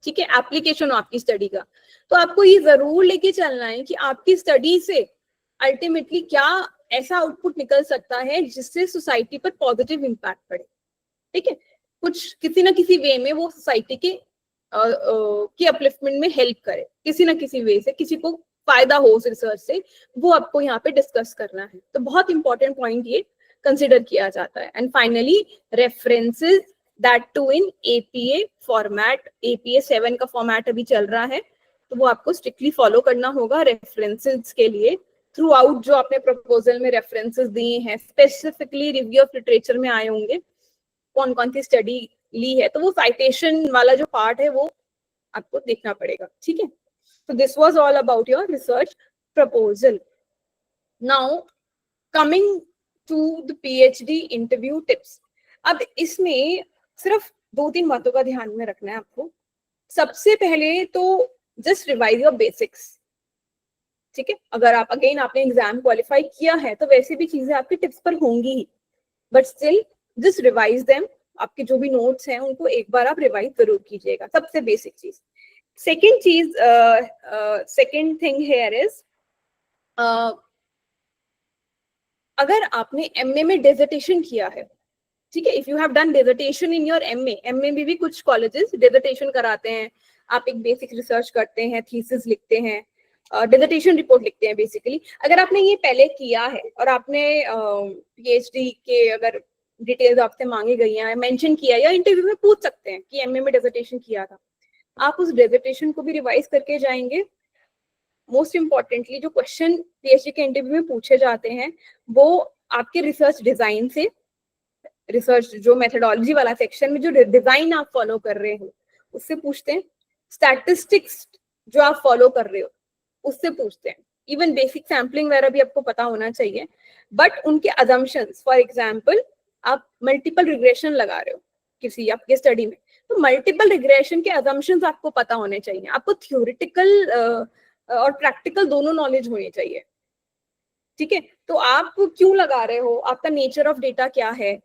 ठीक है, एप्लीकेशन हो आपकी स्टडी का। तो आपको ये जरूर लेके चलना है कि आपकी स्टडी से अल्टीमेटली क्या ऐसा आउटपुट निकल सकता है जिससे सोसाइटी पर पॉजिटिव इम्पैक्ट पड़े। ठीक है, कुछ किसी ना किसी वे में वो सोसाइटी के की अपलिफ्टमेंट में हेल्प करे, किसी ना किसी वे से किसी को फायदा हो उस रिसर्च से, वो आपको यहाँ पे डिस्कस करना है। तो बहुत इंपॉर्टेंट पॉइंट ये कंसिडर किया जाता है। And finally references, that too in APA format, APA 7 का फॉर्मेट अभी चल रहा है, तो वो आपको स्ट्रिक्टली फॉलो करना होगा रेफरेंसेस के लिए। थ्रू आउट जो आपने प्रपोजल में रेफरेंसेस दिए हैं, स्पेसिफिकली रिव्यू ऑफ लिटरेचर में आए होंगे, कौन कौन सी स्टडी ली है, तो वो साइटेशन वाला जो पार्ट है वो आपको देखना पड़ेगा। ठीक है, तो this was all about your research proposal. Now coming to the PhD interview tips. अब इसमें सिर्फ 2-3 बातों का ध्यान में रखना है आपको। सबसे पहले तो जस्ट रिवाइज योर बेसिक्स। ठीक है, अगर आप अगेन आपने एग्जाम क्वालिफाई किया है तो वैसे भी चीजें आपकी टिप्स पर होंगी ही, but still just revise them. आपके जो भी नोट्स हैं उनको एक बार आप रिवाइज जरूर कीजिएगा, सबसे बेसिक चीज। सेकेंड चीज, सेकेंड थिंग हियर इज, अगर आपने एमए में डिसर्टेशन किया है, ठीक है, if you have done dissertation in your MA में भी कुछ कॉलेजेस डिसर्टेशन कराते हैं, आप एक बेसिक रिसर्च करते हैं, थीसिस लिखते हैं, डिसर्टेशन रिपोर्ट लिखते हैं बेसिकली। अगर आपने ये पहले किया है और आपने पीएचडी के अगर डिटेल्स आपसे मांगी गई हैं, मेंशन किया या इंटरव्यू में पूछ सकते हैं कि एमए में डिसर्टेशन किया था, आप उस डिसर्टेशन को भी रिवाइज करके जाएंगे। मोस्ट इम्पॉर्टेंटली जो क्वेश्चन पीएचडी के इंटरव्यू में पूछे जाते हैं वो आपके रिसर्च डिजाइन से, रिसर्च जो मेथोडोलॉजी वाला सेक्शन में जो डिजाइन आप फॉलो कर रहे हो उससे पूछते हैं, स्टैटिस्टिक्स जो आप फॉलो कर रहे हो उससे पूछते हैं, इवन बेसिक सैम्पलिंग वगैरह भी आपको पता होना चाहिए। बट उनके अजम्पशंस, फॉर एग्जांपल आप मल्टीपल रिग्रेशन लगा रहे हो किसी आपके स्टडी में, तो मल्टीपल रिग्रेशन के अजम्पशंस आपको पता होने चाहिए, आपको थ्योरेटिकल और प्रैक्टिकल दोनों नॉलेज होनी चाहिए। ठीक है, तो आप क्यों लगा रहे हो, आपका नेचर ऑफ डेटा क्या है,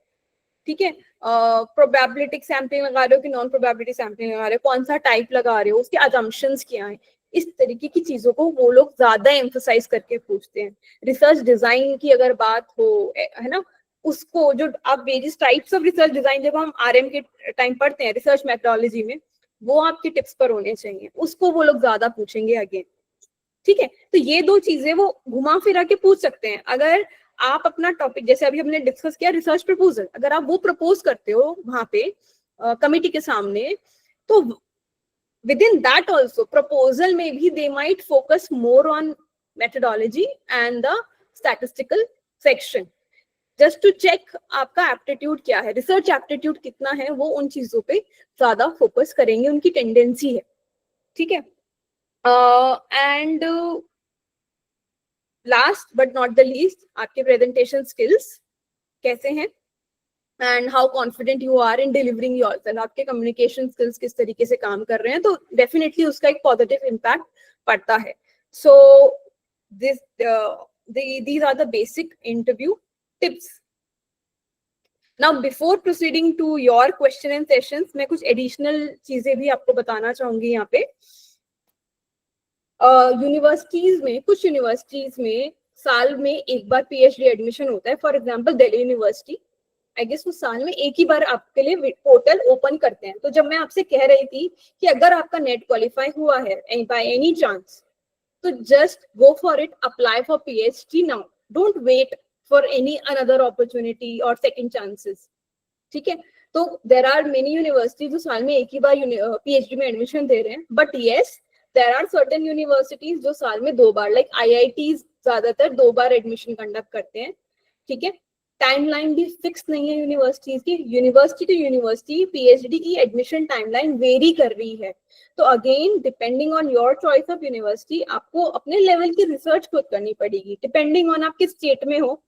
ठीक है, प्रोबेबिलिटी सैम्पलिंग लगा रहे हो कि नॉन प्रोबेबिलिटी सैम्पलिंग लगा रहे हो, कौन सा टाइप लगा रहे हो, उसके अजम्पशंस क्या हैं, इस तरीके की चीजों को वो लोग ज्यादा एम्फसाइज करके पूछते हैं। रिसर्च डिजाइन की अगर बात हो, है ना, उसको जो आप various types of research design जब हम आरएम के टाइम पढ़ते हैं रिसर्च मेथोडोलॉजी में, वो आपके टिप्स पर होने चाहिए, उसको वो लोग ज्यादा पूछेंगे अगेन। ठीक है, तो ये दो चीजें वो घुमा फिरा के पूछ सकते हैं। अगर आप अपना टॉपिक, जैसे अभी हमने डिस्कस किया रिसर्च प्रपोजल, अगर आप वो प्रपोज करते हो वहां पे कमिटी के सामने, तो within that also proposal में भी they might focus more on methodology and the statistical section, just to check आपका एप्टीट्यूड क्या है, रिसर्च एप्टीट्यूड कितना है, वो उन चीजों पे ज्यादा फोकस करेंगे, उनकी टेंडेंसी है। ठीक है, and last but not the least, आपके प्रेजेंटेशन स्किल्स कैसे हैं and how confident you are in delivering yourself, आपके कम्युनिकेशन स्किल्स किस तरीके से काम कर रहे हैं, तो डेफिनेटली उसका एक पॉजिटिव इम्पैक्ट पड़ता है। सो these are the basic interview tips. Now before proceeding to your question and sessions, मैं कुछ additional चीजें भी आपको बताना चाहूंगी यहाँ पे। यूनिवर्सिटीज में, कुछ यूनिवर्सिटीज में साल में एक बार पीएचडी एडमिशन होता है। For example Delhi University, I guess वो साल में एक ही बार आपके लिए पोर्टल ओपन करते हैं। तो जब मैं आपसे कह रही थी कि अगर आपका नेट क्वालिफाई हुआ है बाय एनी चांस, तो just go for it, apply for PhD now, don't wait for any another opportunity और सेकंड चांसेस। ठीक है, तो देयर आर मेनी यूनिवर्सिटीज जो साल में एक ही बार पीएचडी में एडमिशन दे रहे हैं, but yes there are certain universities जो साल में 2 बार, लाइक आईआईटीज ज्यादातर 2 बार एडमिशन कंडक्ट करते हैं। ठीक है, टाइमलाइन भी फिक्स नहीं है यूनिवर्सिटीज की, यूनिवर्सिटी टू यूनिवर्सिटी पीएचडी की एडमिशन टाइमलाइन वेरी कर रही है। तो again depending on your choice of university, आपको अपने लेवल की रिसर्च खुद करनी पड़ेगी, डिपेंडिंग ऑन आप किस स्टेट में हो,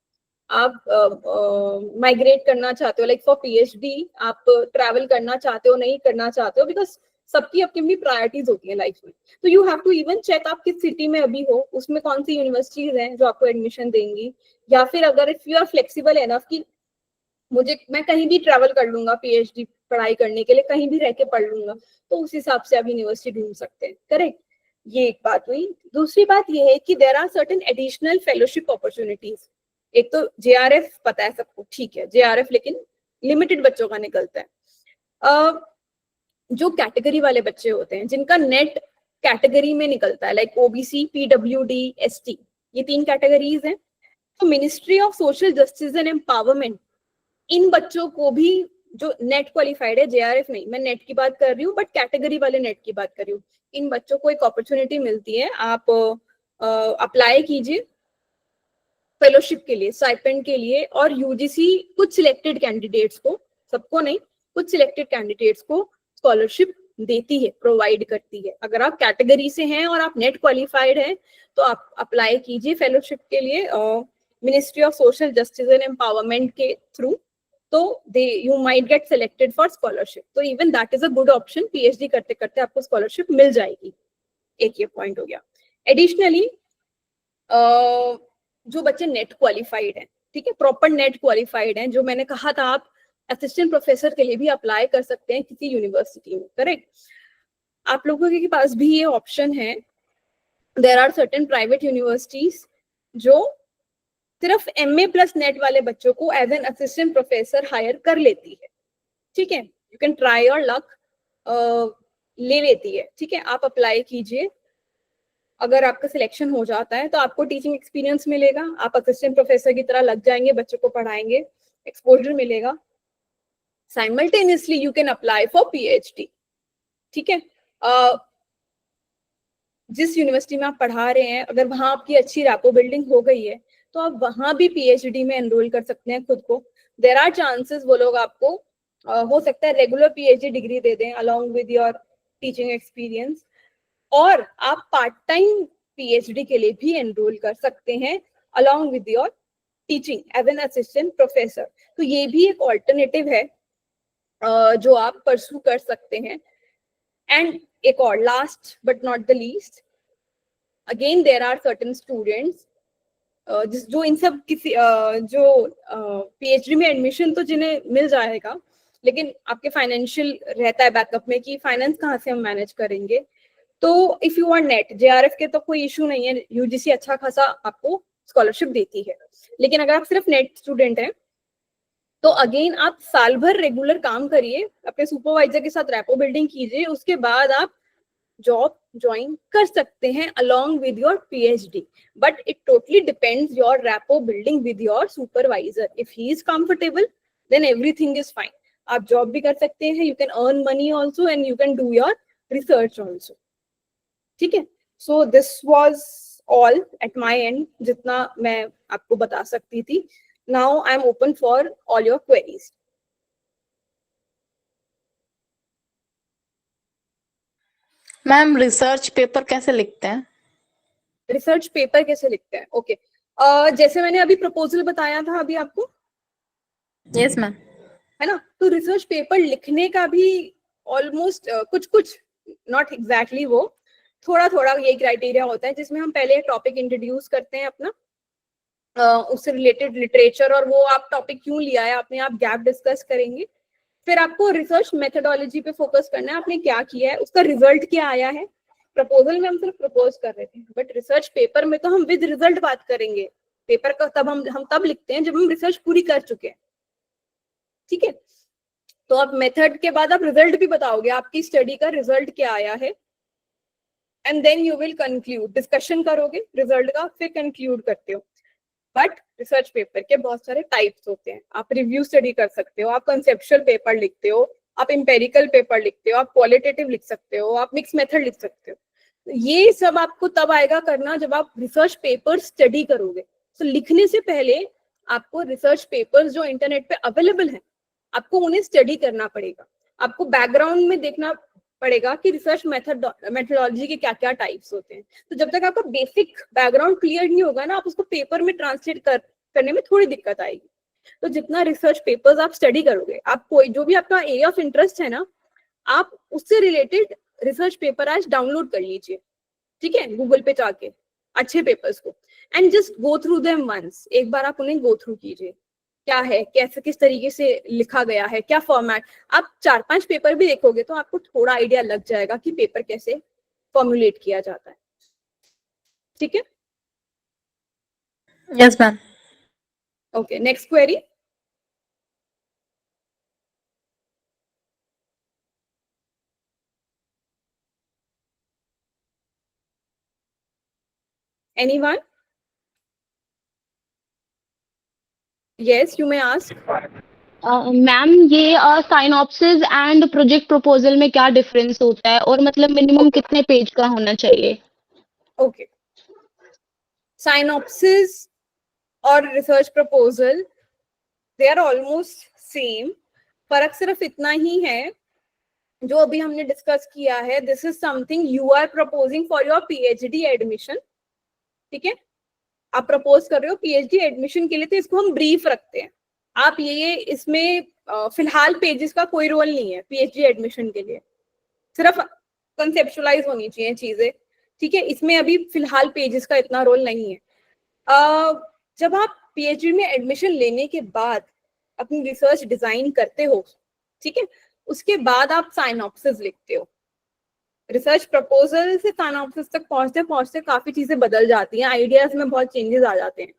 आप माइग्रेट करना चाहते हो, लाइक फॉर पीएचडी आप ट्रैवल करना चाहते हो, नहीं करना चाहते हो, बिकॉज सबकी अपनी अपनी प्रायोरिटीज होती है लाइफ में। तो you have to even check आप किस सिटी में अभी हो, उसमें कौन सी यूनिवर्सिटीज हैं जो आपको एडमिशन देंगी, या फिर अगर if you are flexible enough कि मैं कहीं भी ट्रैवल कर लूंगा पीएचडी पढ़ाई करने के लिए, कहीं भी रह के पढ़ लूंगा, तो उस हिसाब से आप यूनिवर्सिटी ढूंढ सकते हैं। करेक्ट, ये एक बात हुई। दूसरी बात ये है कि there are certain additional fellowship opportunities. एक तो जेआरएफ पता है सबको, ठीक है, जेआरएफ लेकिन लिमिटेड बच्चों का निकलता है। जो कैटेगरी वाले बच्चे होते हैं जिनका नेट कैटेगरी में निकलता है, लाइक ओबीसी, पीडब्ल्यूडी, एसटी, ये 3 कैटेगरीज हैं, तो ministry of social justice and empowerment इन बच्चों को भी, जो नेट क्वालिफाइड है, जेआरएफ नहीं, मैं नेट की बात कर रही हूँ, बट कैटेगरी वाले नेट की बात कर रही हूँ, इन बच्चों को एक अपॉर्चुनिटी मिलती है, आप अप्लाई कीजिए फेलोशिप के लिए, स्टाइपेंड के लिए, और यूजीसी कुछ सिलेक्टेड कैंडिडेट्स को, सबको नहीं, कुछ सिलेक्टेड कैंडिडेट्स को स्कॉलरशिप देती है, प्रोवाइड करती है। अगर आप कैटेगरी से हैं और आप नेट क्वालिफाइड हैं तो आप अप्लाई कीजिए फेलोशिप के लिए ministry of social justice and empowerment के थ्रू, तो you might get selected for scholarship. तो even that is a good option, PhD करते करते आपको स्कॉलरशिप मिल जाएगी। एक ये पॉइंट हो गया। एडिशनली जो बच्चे नेट क्वालिफाइड हैं, ठीक है, प्रॉपर नेट क्वालिफाइड हैं, जो मैंने कहा था आप असिस्टेंट प्रोफेसर के लिए भी अप्लाई कर सकते हैं किसी यूनिवर्सिटी में। करेक्ट, आप लोगों के पास भी ये ऑप्शन है। There are certain private universities जो सिर्फ MA प्लस नेट वाले बच्चों को as an assistant professor hire कर लेती है, ठीक है। You can try your luck, ले लेती है, ठीक है। आप अप्लाई कीजिए, अगर आपका सिलेक्शन हो जाता है तो आपको टीचिंग एक्सपीरियंस मिलेगा, आप असिस्टेंट प्रोफेसर की तरह लग जाएंगे, बच्चों को पढ़ाएंगे, एक्सपोजर मिलेगा। Simultaneously you can apply for PhD, ठीक है। जिस यूनिवर्सिटी में आप पढ़ा रहे हैं, अगर वहां आपकी अच्छी रैपो बिल्डिंग हो गई है तो आप वहां भी PhD में एनरोल कर सकते हैं खुद को। देयर आर चांसेस वो लोग आपको हो सकता है रेगुलर PhD डिग्री दे दें along with your teaching experience, और आप पार्ट टाइम PhD के लिए भी एनरोल कर सकते हैं along with your teaching as an assistant professor. तो ये भी एक ऑल्टरनेटिव है जो आप परसू कर सकते हैं। एंड एक और, last but not the least, again there are certain students जो इन सब किसी जो PhD में एडमिशन तो जिन्हें मिल जाएगा, लेकिन आपके फाइनेंशियल रहता है बैकअप में कि फाइनेंस कहाँ से हम मैनेज करेंगे। तो if you are NET JRF के तो कोई इशू नहीं है, UGC अच्छा खासा आपको स्कॉलरशिप देती है। लेकिन अगर आप सिर्फ नेट स्टूडेंट हैं तो अगेन आप साल भर रेगुलर काम करिए, अपने सुपरवाइजर के साथ रैपो बिल्डिंग कीजिए, उसके बाद आप जॉब ज्वाइन कर सकते हैं along with your PhD, but it totally depends your rapport building with your supervisor. If he is comfortable, then everything is fine. आप जॉब भी कर सकते हैं, you can earn money also and you can do your research also. ठीक है, so this was all at my end, जितना मैं आपको बता सकती थी. Now I am open for all your queries. Ma'am research paper कैसे लिखते हैं? रिसर्च पेपर कैसे लिखते हैं? ओके, जैसे मैंने अभी प्रपोजल बताया था अभी आपको, यस मैम। है ना, तो रिसर्च पेपर लिखने का भी ऑलमोस्ट कुछ कुछ, नॉट एग्जैक्टली वो, थोड़ा थोड़ा ये क्राइटेरिया होता है जिसमें हम पहले टॉपिक इंट्रोड्यूस करते हैं अपना, उससे रिलेटेड लिटरेचर और वो आप टॉपिक क्यों लिया है, अपने आप गैप डिस्कस करेंगे। फिर आपको रिसर्च मेथोडोलॉजी पे फोकस करना है, आपने क्या किया है, उसका रिजल्ट क्या आया है। प्रपोजल में हम सिर्फ प्रपोज कर रहे थे, बट रिसर्च पेपर में तो हम विद रिजल्ट बात करेंगे। पेपर का तब हम तब लिखते हैं जब हम रिसर्च पूरी कर चुके हैं, ठीक है। तो आप मेथड के बाद आप रिजल्ट भी बताओगे, आपकी स्टडी का रिजल्ट क्या आया है, and then you will conclude, discussion करोगे रिजल्ट का, फिर कंक्लूड करते हो। बट रिसर्च पेपर के बहुत सारे टाइप्स होते हैं, आप रिव्यू स्टडी कर सकते हो, आप कंसेप्चुअल पेपर लिखते हो, आप एम्पेरिकल पेपर लिखते हो, आप क्वालिटेटिव लिख सकते हो, आप मिक्स मेथड लिख सकते हो। ये सब आपको तब आएगा करना जब आप रिसर्च पेपर स्टडी करोगे। तो लिखने से पहले आपको रिसर्च पेपर्स जो इंटरनेट पे अवेलेबल हैं, आपको उन्हें स्टडी करना पड़ेगा, आपको बैकग्राउंड में देखना पड़ेगा कि रिसर्च मेथोडोलॉजी के क्या क्या टाइप्स होते हैं। तो जब तक आपका बेसिक बैकग्राउंड क्लियर नहीं होगा ना, आप उसको पेपर में ट्रांसलेट करने में थोड़ी दिक्कत आएगी। तो जितना रिसर्च पेपर्स आप स्टडी करोगे, आप कोई जो भी आपका एरिया ऑफ इंटरेस्ट है ना, आप उससे रिलेटेड रिसर्च पेपर आज डाउनलोड कर लीजिए, ठीक है, गूगल पे जाके अच्छे पेपर्स को, and just go through them once. एक बार आप उन्हें गो थ्रू कीजिए, क्या है, कैसे, किस तरीके से लिखा गया है, क्या फॉर्मेट। आप 4-5 पेपर भी देखोगे तो आपको थोड़ा आइडिया लग जाएगा कि पेपर कैसे फॉर्मुलेट किया जाता है, ठीक है। Yes ma'am. Okay, next query. Anyone? Yes, you may ask. Ma'am ये साइनॉप्सिस एंड प्रोजेक्ट प्रपोजल में क्या डिफरेंस होता है, और मतलब मिनिमम कितने पेज का होना चाहिए? ओके, साइनॉप्सिस और research proposal they are almost same. फर्क सिर्फ इतना ही है जो अभी हमने डिस्कस किया है, this is something you are proposing for your PhD admission, ठीक है। आप प्रपोज कर रहे हो PhD एडमिशन के लिए, तो इसको हम ब्रीफ रखते हैं। आप ये इसमें फिलहाल पेजेस का कोई रोल नहीं है PhD एडमिशन के लिए, सिर्फ कंसेप्चुअलाइज होनी चाहिए चीजें, ठीक है। इसमें अभी फिलहाल पेजेस का इतना रोल नहीं है। जब आप PhD में एडमिशन लेने के बाद अपनी रिसर्च डिजाइन करते हो, ठीक है, उसके बाद आप साइनॉप्सिस लिखते हो। रिसर्च प्रपोजल से साइनॉप्सिस तक पहुंचते पहुंचते काफी चीजें बदल जाती हैं, आइडियाज में बहुत चेंजेस आ जाते हैं।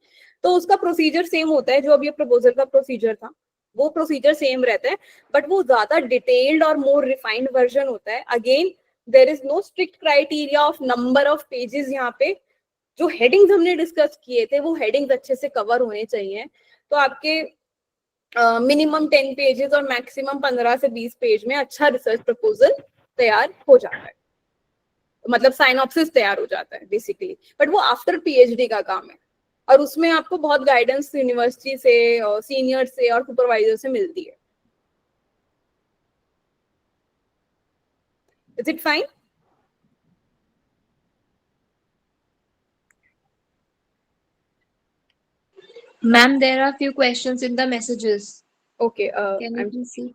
तो उसका प्रोसीजर सेम होता है, जो अब ये प्रपोजल का प्रोसीजर था वो प्रोसीजर सेम रहता है, बट वो ज्यादा डिटेल्ड और मोर रिफाइंड वर्जन होता है. Again there is no strict criteria of number of pages. यहाँ पे जो हेडिंग्स हमने डिस्कस किए थे वो हेडिंग्स अच्छे से कवर होने चाहिए. तो आपके मिनिमम 10 पेजेस और मैक्सिमम 15 से 20 पेज में अच्छा रिसर्च प्रपोजल तैयार हो जाता है, मतलब साइनॉप्सिस तैयार हो जाता है बेसिकली. बट वो आफ्टर पीएचडी का काम है, और उसमें आपको बहुत गाइडेंस यूनिवर्सिटी से, सीनियर से और सुपरवाइजर से मिलती है. Is it fine? Ma'am, there are few questions in the messages. Okay. Can you please see?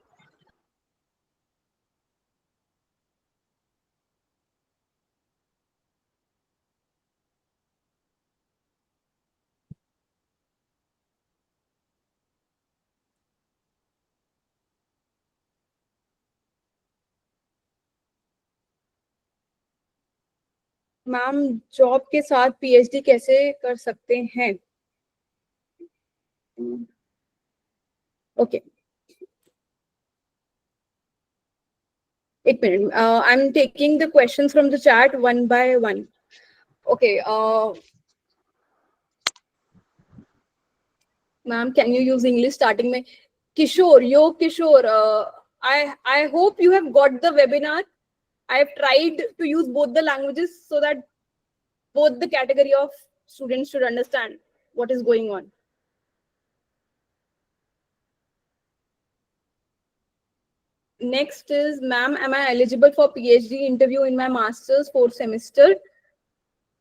Ma'am, job के साथ पीएचडी कैसे कर सकते हैं? ओके, एक minute. I am taking the questions from the chat one by one. Okay ma'am, can you use English starting में? किशोर, यो किशोर, I hope you have got the webinar. I have tried to use both the languages so that both the category of students should understand what is going on. Next is, ma'am, am I eligible for PhD interview in my master's fourth semester?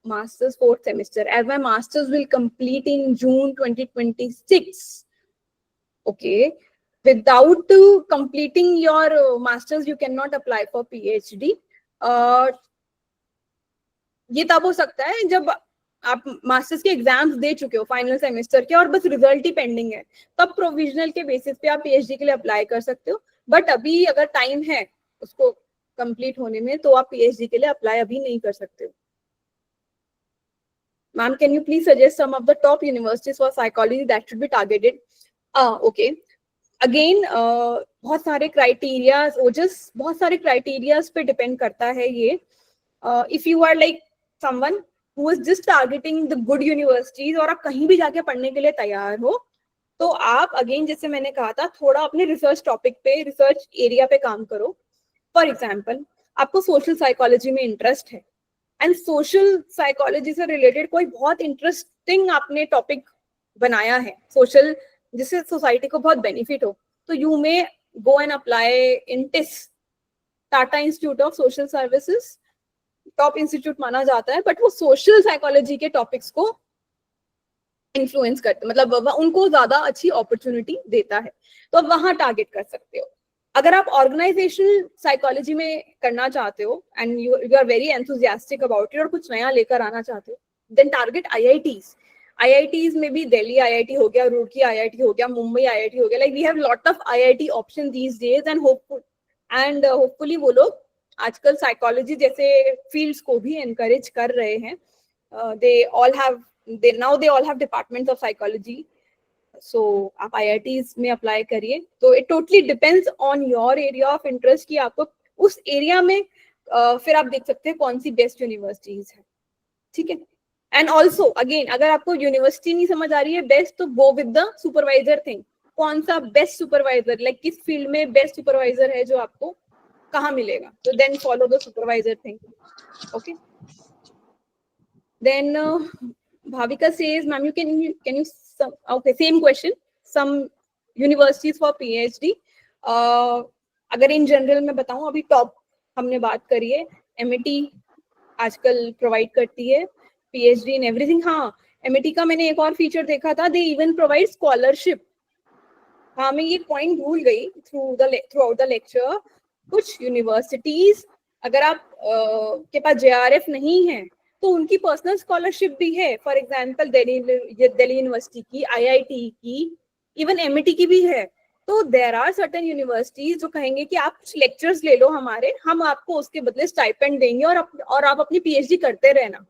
Master's fourth semester, as my master's will complete in June 2026. Okay. Without completing your master's, you cannot apply for PhD. ये तब हो सकता है जब आप masters के exams दे चुके हो फाइनल सेमेस्टर के और बस रिजल्ट ही पेंडिंग है, तब प्रोविजनल के बेसिस पे आप पीएचडी के लिए अप्लाई कर सकते हो. बट अभी अगर टाइम है उसको कंप्लीट होने में, तो आप पीएचडी के लिए अप्लाई अभी नहीं कर सकते हो. Ma'am, can you please suggest some of the top universities for psychology that should be targeted? Okay, again बहुत सारे क्राइटेरियाज, ओजस बहुत सारे क्राइटेरियाज पे डिपेंड करता है ये. If you are like someone who is just targeting the good universities और आप कहीं भी जाके पढ़ने के लिए तैयार हो, तो आप अगेन जैसे मैंने कहा था, थोड़ा अपने रिसर्च टॉपिक पे, रिसर्च एरिया पे काम करो. फॉर एग्जाम्पल, आपको सोशल साइकोलॉजी में इंटरेस्ट है एंड सोशल साइकोलॉजी से रिलेटेड कोई बहुत इंटरेस्टिंग आपने टॉपिक बनाया है सोशल, जिससे सोसाइटी को बहुत बेनिफिट हो, तो you may go and apply in TISS, Tata Institute of Social Services. Top institute माना जाता है, बट वो सोशल साइकोलॉजी के टॉपिक्स को इन्फ्लुएंस करते, मतलब उनको ज्यादा अच्छी अपॉर्चुनिटी देता है, तो आप वहां टारगेट कर सकते हो. अगर आप ऑर्गेनाइजेशनल साइकोलॉजी में करना चाहते हो and you are very enthusiastic about it और कुछ नया लेकर आना चाहते हो, देन टारगेट आईआईटीज. आईआईटीज में भी दिल्ली आईआईटी हो गया, रुड़की आईआईटी हो गया, मुंबई आईआईटी हो गया. Like we have lot of IIT option these days and hopefully वो लोग आजकल साइकोलॉजी जैसे फील्ड्स को भी एनकरेज कर रहे हैं. They all have departments of psychology. So आप आईआईटीज में अप्लाई करिए. तो it totally depends on your area of interest कि आपको उस एरिया में फिर आप देख सकते हैं कौन सी बेस्ट यूनिवर्सिटीज है. ठीक है. एंड ऑल्सो अगेन, अगर आपको यूनिवर्सिटी नहीं समझ आ रही है बेस्ट, तो go with the supervisor thing. कौन सा बेस्ट सुपरवाइजर, लाइक किस फील्ड में बेस्ट सुपरवाइजर है जो आपको कहाँ मिलेगा, तो then follow the supervisor thing. Okay. Then Bhavika says, ma'am, can you okay, same question, some universities for PhD. अगर इन जनरल में बताऊं, अभी टॉप हमने बात करी है, MIT आजकल प्रोवाइड करती है PhD इन एवरीथिंग. हाँ, MIT का मैंने एक और फीचर देखा था, दे इवन प्रोवाइड स्कॉलरशिप. हाँ, मैं ये पॉइंट भूल गई थ्रू आउट द लेक्चर. कुछ यूनिवर्सिटीज अगर आप के पास JRF नहीं है तो उनकी पर्सनल स्कॉलरशिप भी है. फॉर एग्जांपल दिल्ली यूनिवर्सिटी की, IIT की, इवन MIT की भी है. तो देयर आर सर्टेन यूनिवर्सिटीज जो कहेंगे कि आप कुछ लेक्चर्स ले लो हमारे, हम आपको उसके बदले स्टाइपेंड देंगे और आप अपनी PhD करते रहना.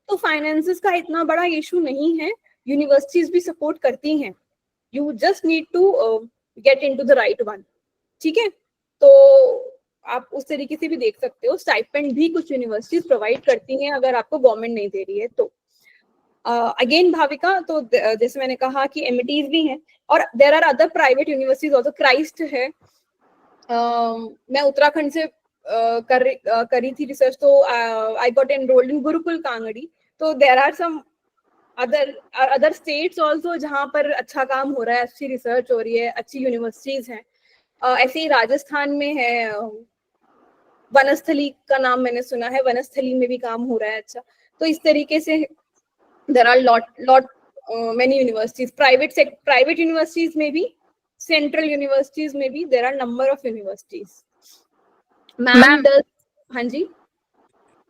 तो फाइनेंसेस का इतना बड़ा इशू नहीं है. यूनिवर्सिटीज भी सपोर्ट करती हैं, you just need to get into the right one, ठीक है। तो आप उस तरीके से भी देख सकते हो, स्टाइपेंड भी कुछ यूनिवर्सिटीज प्रोवाइड करती हैं अगर आपको गवर्नमेंट नहीं दे रही है तो। अगेन भाविका, तो जैसे मैंने कहा कि एमईटीज भी हैं और there are other private universities also, Christ है। मैं उत्तराखंड से करी थी रिसर्च, तो I got enrolled in Gurukul Kangri. तो there are some other states also जहाँ पर अच्छा काम हो रहा है, अच्छी रिसर्च हो रही है, अच्छी यूनिवर्सिटीज हैं। ऐसे ही राजस्थान में है, वनस्थली का नाम मैंने सुना है, वनस्थली में भी काम हो रहा है अच्छा। तो इस तरीके से there are lot many universities, private universities में भी, central universities में भी there are number of universities. Ma'am हाँ जी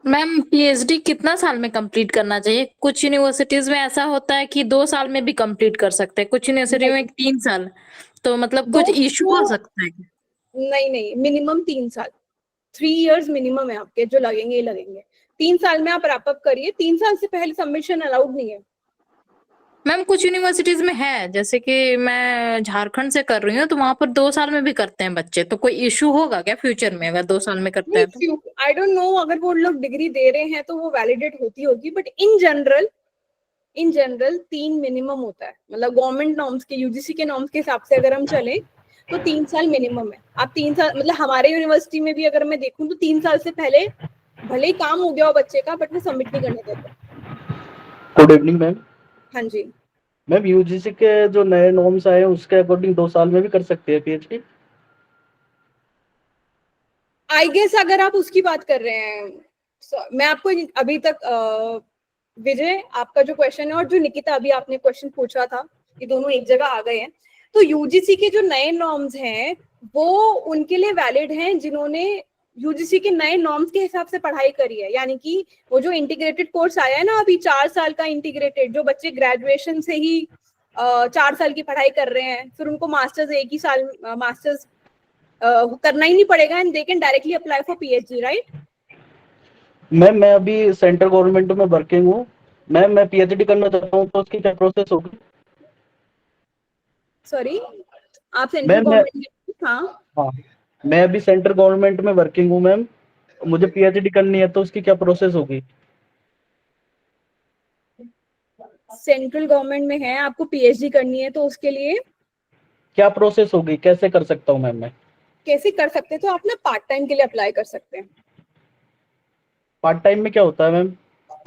मैम पीएचडी कितना साल में कंप्लीट करना चाहिए? कुछ यूनिवर्सिटीज में ऐसा होता है कि 2 साल में भी कंप्लीट कर सकते हैं, कुछ यूनिवर्सिटी में 3 साल, तो मतलब कुछ इशू हो सकता है? नहीं, मिनिमम 3 साल, 3 years मिनिमम है आपके, जो लगेंगे ही लगेंगे। 3 साल में आप रैप अप करिए, 3 साल से पहले सबमिशन अलाउड नहीं है। मैम कुछ यूनिवर्सिटीज में है, जैसे कि मैं झारखंड से कर रही हूँ, तो वहां पर 2 साल में भी करते हैं बच्चे, तो कोई इशू होगा क्या फ्यूचर में अगर 2 साल में करते हैं तो? आई डोंट नो, अगर वो लोग डिग्री दे रहे हैं तो वो वैलिडेट होती होगी, बट इन जनरल 3 मिनिमम होता है। मतलब गवर्नमेंट नॉर्म्स के, यूजीसी के नॉर्म्स के हिसाब से अगर हम चले तो 3 साल मिनिमम है। आप 3 साल, मतलब हमारे यूनिवर्सिटी में भी अगर मैं देखूं तो 3 साल से पहले भले ही काम हो गया हो बच्चे का, बट वो सबमिट नहीं करने देते। Good evening ma'am. हाँ जी मैम यूजीसी के जो नए नॉर्म्स आए हैं उसके अकॉर्डिंग 2 साल में भी कर सकते हैं पीएचडी? आई गेस अगर आप उसकी बात कर रहे हैं, मैं आपको अभी तक विजय, आपका जो क्वेश्चन है और जो निकिता अभी आपने क्वेश्चन पूछा था, ये दोनों एक जगह आ गए हैं। तो यूजीसी के जो नए नॉर्म्स हैं वो उनके लिए वैलिड हैं जिन्होंने यूजीसी के नए नॉर्म्स के हिसाब से पढ़ाई करी है। यानी कि वो जो इंटीग्रेटेड कोर्स आया है ना अभी 4 साल का इंटीग्रेटेड, जो बच्चे ग्रेजुएशन से ही 4 साल की पढ़ाई कर रहे हैं, फिर उनको मास्टर्स एक ही साल मास्टर्स करना ही नहीं पड़ेगा, and they can directly apply for PhD, right? Ma'am मैं अभी सेंट्रल गवर्नमेंट में वर्किंग हूँ मैम, मैं पीएचडी करना चाहता हूँ तो उसकी क्या प्रोसेस होगी? सॉरी, आप सेंट्रल मैम गवर्नमेंट? हाँ, मैं अभी सेंट्रल गवर्नमेंट में वर्किंग हूँ मैम, मुझे पीएचडी करनी है तो उसकी क्या प्रोसेस होगी? सेंट्रल गवर्नमेंट में है, आपको पीएचडी करनी है तो उसके लिए क्या प्रोसेस होगी, कैसे कर सकता हूँ मैम मैं? कैसे कर सकते हैं, तो आप ना पार्ट टाइम के लिए अप्लाई कर सकते हैं। पार्ट टाइम में क्या होता है मैम?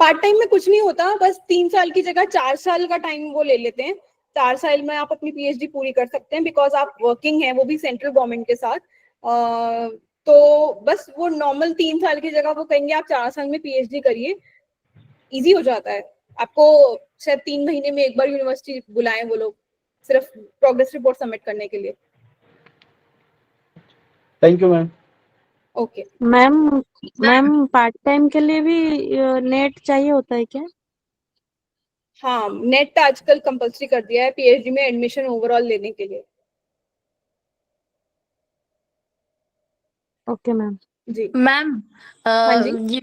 पार्ट टाइम में कुछ नहीं होता, बस 3 साल की जगह 4 साल का टाइम वो ले लेते हैं। 4 साल में आप अपनी पीएचडी पूरी कर सकते हैं, बिकॉज आप वर्किंग है, वो भी सेंट्रल गवर्नमेंट के साथ। तो बस वो नॉर्मल 3 साल की जगह वो कहेंगे आप 4 साल में पीएचडी करिए, इजी हो जाता है। आपको शायद 3 महीने में एक बार यूनिवर्सिटी बुलाएं वो लोग, सिर्फ प्रोग्रेस रिपोर्ट सबमिट करने के लिए। Thank you ma'am. Okay ma'am part time के लिए भी नेट चाहिए होता है क्या? हाँ, नेट आजकल कंपल्सरी कर दिया है पीएचडी में एडमिशन ओवरऑल लेने के लिए। Okay ma'am. जी मैम हाँ जी, ये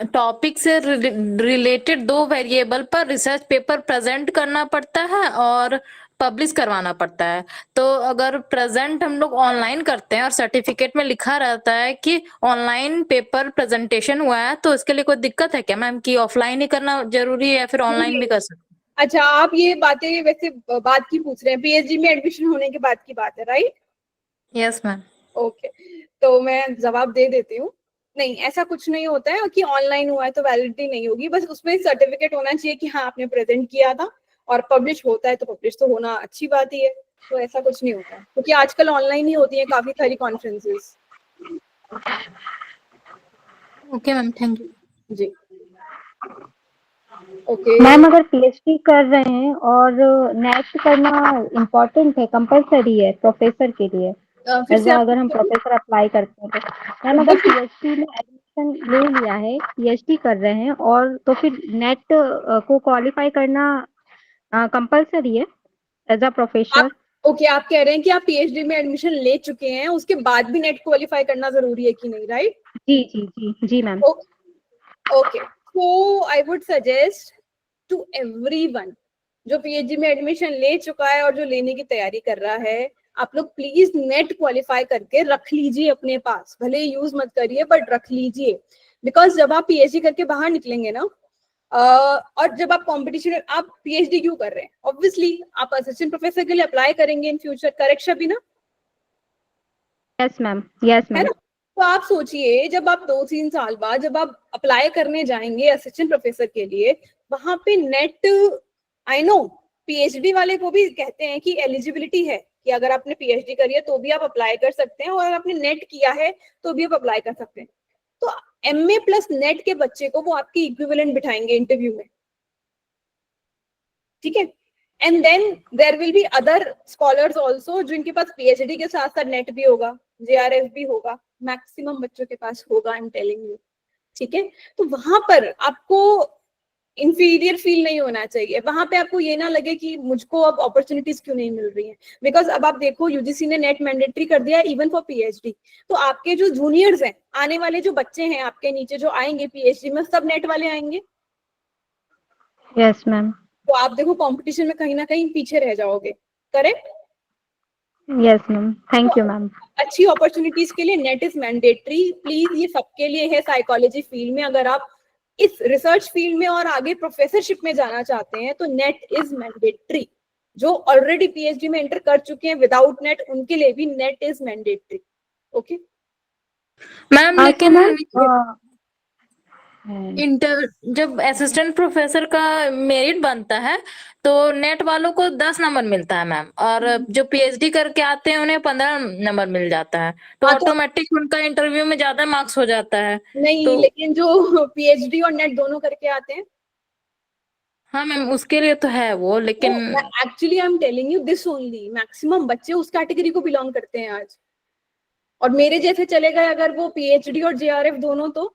टॉपिक से रिलेटेड 2 वेरिएबल पर रिसर्च पेपर प्रेजेंट करना पड़ता है और पब्लिश करवाना पड़ता है। तो अगर प्रेजेंट हम लोग ऑनलाइन करते हैं और सर्टिफिकेट में लिखा रहता है कि ऑनलाइन पेपर प्रेजेंटेशन हुआ है, तो इसके लिए कोई दिक्कत है क्या मैम, कि ऑफलाइन ही करना जरूरी है या फिर ऑनलाइन भी कर सकते हैं? अच्छा, आप ये बातें वैसे बात की पूछ रहे हैं, पीएचडी में एडमिशन होने के बाद की बात है, राइट? Yes ma'am. ओके, तो मैं जवाब दे देती हूँ। नहीं, ऐसा कुछ नहीं होता है कि ऑनलाइन हुआ है तो वैलिडिटी नहीं होगी, बस उसमें सर्टिफिकेट होना चाहिए कि हाँ आपने प्रेजेंट किया था, और पब्लिश होता है तो पब्लिश तो होना अच्छी बात ही है। तो ऐसा कुछ नहीं होता, क्योंकि आजकल ऑनलाइन ही होती है काफी सारी conferences. Okay ma'am, thank you. जी ओके मैम अगर पीएचडी कर रहे हैं और नेट करना इम्पोर्टेंट है, कंपलसरी है प्रोफेसर के लिए, फिर से अगर हम प्रोफेसर अप्लाई करते हैं तो मैम अगर पीएचडी में एडमिशन ले लिया है, पीएचडी कर रहे हैं, और तो फिर नेट को क्वालिफाई करना कंपलसरी है एज अ प्रोफेसर? ओके, आप कह रहे हैं कि आप पीएचडी में एडमिशन ले चुके हैं, उसके बाद भी नेट क्वालिफाई करना जरूरी है कि नहीं, राइट? जी जी जी जी ma'am. Okay, so I would suggest to everyone जो पीएचडी में एडमिशन ले चुका है और जो लेने की तैयारी कर रहा है, आप लोग प्लीज नेट क्वालिफाई करके रख लीजिए अपने पास, भले यूज मत करिए बट रख लीजिए, बिकॉज जब आप पीएचडी करके बाहर निकलेंगे ना, और जब आप कंपटीशन, आप पीएचडी क्यों कर रहे हैं, ऑब्वियसली आप असिस्टेंट प्रोफेसर के लिए अप्लाई करेंगे in future, correct Shabina? Yes ma'am, yes है मैम। ना? तो आप सोचिए जब आप 2-3 साल बाद जब आप अप्लाई करने जाएंगे असिस्टेंट प्रोफेसर के लिए, वहां पे नेट, आई नो पीएचडी वाले को भी कहते हैं कि एलिजिबिलिटी है कि अगर आपने पीएचडी करी है तो भी आप अप्लाई कर सकते हैं, और अगर आपने नेट किया है तो भी आप अप्लाई कर सकते हैं। तो एमए प्लस नेट के बच्चे को वो आपकी इक्विवेलेंट बिठाएंगे इंटरव्यू में, ठीक है? And then there will be other scholars also जिनके पास पीएचडी के साथ साथ नेट भी होगा, जेआरएफ भी होगा, मैक्सिमम बच्चों के पास होगा, आई एम टेलिंग यू, ठीक है? तो वहां पर आपको इंफीरियर फील नहीं होना चाहिए, वहां पे आपको ये ना लगे कि मुझको अब अपॉर्चुनिटीज क्यों नहीं मिल रही हैं, बिकॉज अब आप देखो यूजीसी ने नेट मैंडेटरी कर दिया है इवन फॉर पीएचडी। तो आपके जो जूनियर्स हैं, आने वाले जो बच्चे हैं आपके नीचे जो आएंगे पीएचडी में, सब नेट वाले आएंगे। Yes ma'am. तो आप देखो कंपटीशन में कहीं ना कहीं पीछे रह जाओगे, correct? Yes ma'am, thank you ma'am. अच्छी अपॉर्चुनिटीज के लिए नेट इज मैंडेटरी, प्लीज, ये सबके लिए है। साइकोलॉजी फील्ड में अगर आप इस रिसर्च फील्ड में और आगे प्रोफेसरशिप में जाना चाहते हैं तो नेट इज मैंडेटरी। जो ऑलरेडी पीएचडी में एंटर कर चुके हैं विदाउट नेट, उनके लिए भी net is mandatory. Okay ma'am, लेकिन मैम, इंटर जब असिस्टेंट प्रोफेसर का मेरिट बनता है तो नेट वालों को 10 नंबर मिलता है मैम, और जो पीएचडी करके आते हैं उन्हें 15 नंबर मिल जाता है, तो हाँ, तो ऑटोमेटिक उनका इंटरव्यू में ज्यादा मार्क्स हो जाता है। नहीं, तो लेकिन जो पीएचडी और नेट दोनों करके आते हैं, हाँ मैम, उसके लिए तो है वो, लेकिन actually I am telling you this only, maximum बच्चे उस कैटेगरी को बिलोंग करते हैं आज, और मेरे जैसे चले गए अगर वो पीएचडी और जेआरएफ दोनों, तो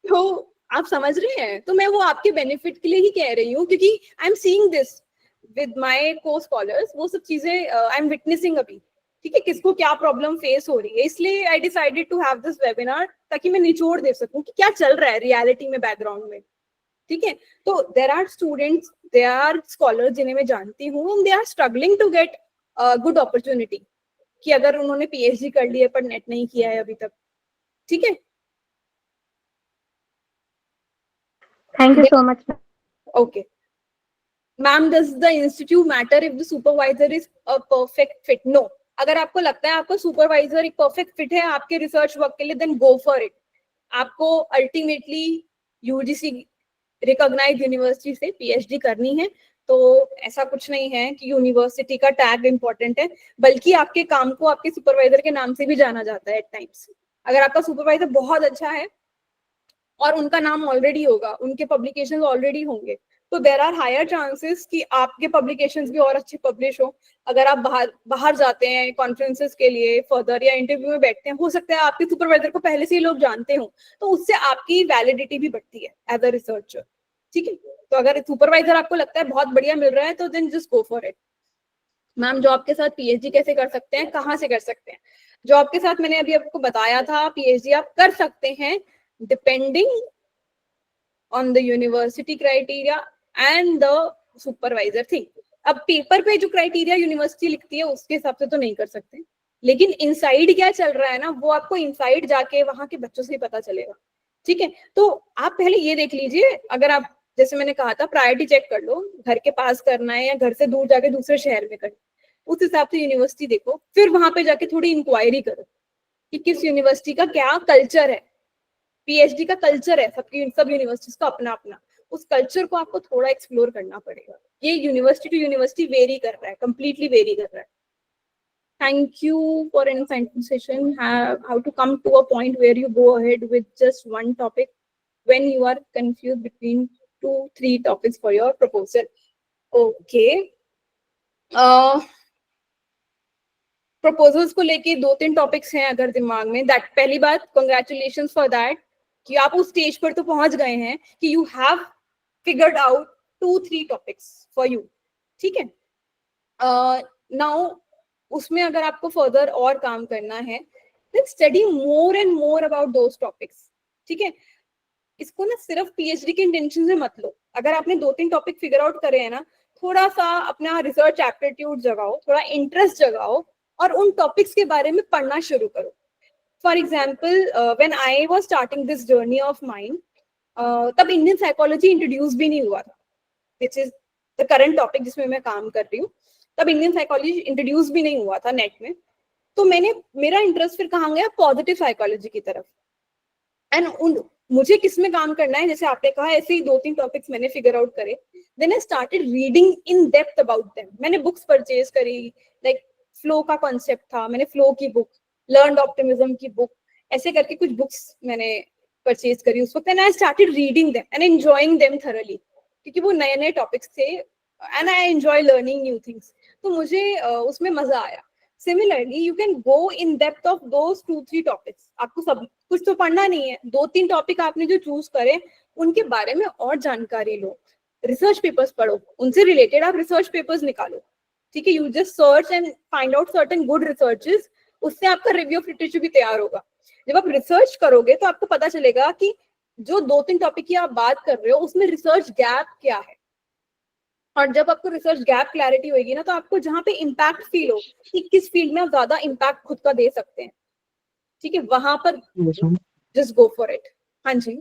तो आप समझ रहे हैं? तो मैं वो आपके बेनिफिट के लिए ही कह रही हूँ, क्योंकि I am seeing this with my को स्कॉलर्स, वो सब चीजें आई एम विटनेसिंग अभी, ठीक है? किसको क्या प्रॉब्लम फेस हो रही है, इसलिए I decided to have this webinar, ताकि मैं निचोड़ दे सकूं कि क्या चल रहा है रियलिटी में बैकग्राउंड में, ठीक है? तो there are students, there are scholars जिन्हें मैं जानती हूँ, they are struggling to get good opportunity, कि अगर उन्होंने पीएचडी कर ली है पर नेट नहीं किया है अभी तक, ठीक है? Thank you so much. Okay. Ma'am, does the institute matter if the supervisor is a perfect fit? No. अगर आपको लगता है आपका सुपरवाइजर एक परफेक्ट फिट है आपके रिसर्च वर्क के लिए, देन गो फॉर इट। आपको अल्टीमेटली यूजीसी रिकॉग्नाइज्ड यूनिवर्सिटी से पीएचडी करनी है, तो ऐसा कुछ नहीं है कि यूनिवर्सिटी का टैग इंपॉर्टेंट है, बल्कि आपके काम को आपके सुपरवाइजर के नाम से भी जाना जाता है एट टाइम्स। अगर आपका सुपरवाइजर बहुत अच्छा है और उनका नाम ऑलरेडी होगा, उनके पब्लिकेशंस ऑलरेडी होंगे, तो देयर आर हायर चांसेस कि आपके पब्लिकेशंस भी और अच्छे पब्लिश हो। अगर आप बाहर जाते हैं कॉन्फ्रेंसेस के लिए फर्दर, या इंटरव्यू में बैठते हैं, हो सकता है आपके सुपरवाइजर को पहले से ही लोग जानते हो, तो उससे आपकी वैलिडिटी भी बढ़ती है एज अ रिसर्चर, ठीक है? तो अगर सुपरवाइजर आपको लगता है बहुत बढ़िया मिल रहा है, तो then just go for it. Ma'am, job के साथ पीएचडी कैसे कर सकते हैं, कहाँ से कर सकते हैं? जॉब के साथ मैंने अभी आपको बताया था, पीएचडी आप कर सकते हैं depending on the university criteria and the supervisor thing। अब पेपर पे जो क्राइटेरिया यूनिवर्सिटी लिखती है उसके हिसाब से तो नहीं कर सकते, लेकिन इनसाइड क्या चल रहा है ना, वो आपको इनसाइड जाके वहां के बच्चों से ही पता चलेगा, ठीक है? तो आप पहले ये देख लीजिए, अगर आप, जैसे मैंने कहा था, प्रायोरिटी चेक कर लो, घर के पास करना है या घर से दूर जाके दूसरे शहर में करना, उस हिसाब से यूनिवर्सिटी देखो, फिर वहां पे जाके थोड़ी इंक्वायरी करो कि किस यूनिवर्सिटी का क्या कल्चर है। पीएचडी का कल्चर है सबकी, सब यूनिवर्सिटीज का अपना अपना, उस कल्चर को आपको थोड़ा एक्सप्लोर करना पड़ेगा। ये यूनिवर्सिटी टू यूनिवर्सिटी वेरी कर रहा है, कंप्लीटली वेरी कर रहा है। Thank you for an insightful session. How to come to a point where you go ahead with just one topic when you are confused between 2-3 topics for your proposal. Okay. Proposals को लेके 2-3 topics हैं अगर दिमाग में, that पहली बात, congratulations for that कि आप उस स्टेज पर तो पहुंच गए हैं कि you have figured out 2-3 topics for you, ठीक है? नाउ उसमें अगर आपको फर्दर और काम करना है, then study more and more about those topics, ठीक है? इसको ना सिर्फ पीएचडी के इंटेंशन से मत लो। अगर आपने 2-3 टॉपिक फिगर आउट करे हैं ना, थोड़ा सा अपना रिसर्च एप्टीट्यूड जगाओ, थोड़ा इंटरेस्ट जगाओ और उन टॉपिक्स के बारे में पढ़ना शुरू करो। For example when I was starting this journey of mind, तब इंडियन साइकोलॉजी इंट्रोड्यूस भी नहीं हुआ था, which is the current topic जिसमें मैं काम कर रही हूँ। तब इंडियन साइकोलॉजी इंट्रोड्यूस भी नहीं हुआ था नेट में। तो मेरा इंटरेस्ट फिर कहाँ गया, पॉजिटिव साइकोलॉजी की तरफ। एंड मुझे किस में काम करना है, जैसे आपने कहा, ऐसे ही 2-3 टॉपिक्स मैंने फिगर आउट करे। Then I started reading in depth about them. मैंने बुक्स परचेज करी, लाइक फ्लो का कॉन्सेप्ट था, मैंने फ्लो की बुक, लर्नड ऑप्टिमिज्म की बुक, ऐसे करके कुछ बुक्स मैंने परचेज करी उस वक्त। And I started reading them and enjoying them thoroughly, क्योंकि वो नए नए टॉपिक्स थे and I enjoy learning new things. तो मुझे उसमें मजा आया। Similarly, you can go in depth of those 2-3 topics. आपको सब कुछ तो पढ़ना नहीं है, 2-3 टॉपिक आपने जो चूज करे उनके बारे में और जानकारी लो, रिसर्च पेपर्स पढ़ो, उनसे रिलेटेड आप रिसर्च पेपर्स निकालो, ठीक है। You just search and find out certain good researches, उससे आपका रिव्यू ऑफ लिटरेचर भी तैयार होगा। जब आप रिसर्च करोगे तो आपको पता चलेगा कि जो 2-3 टॉपिक की आप बात कर रहे हो उसमें रिसर्च गैप क्या है। और जब आपको रिसर्च गैप क्लैरिटी होगी ना, तो आपको जहाँ पे इम्पैक्ट फील हो कि किस फील्ड में आप ज्यादा इम्पैक्ट खुद का दे सकते हैं, ठीक है, वहां पर जस्ट गो फॉर इट। हाँ जी,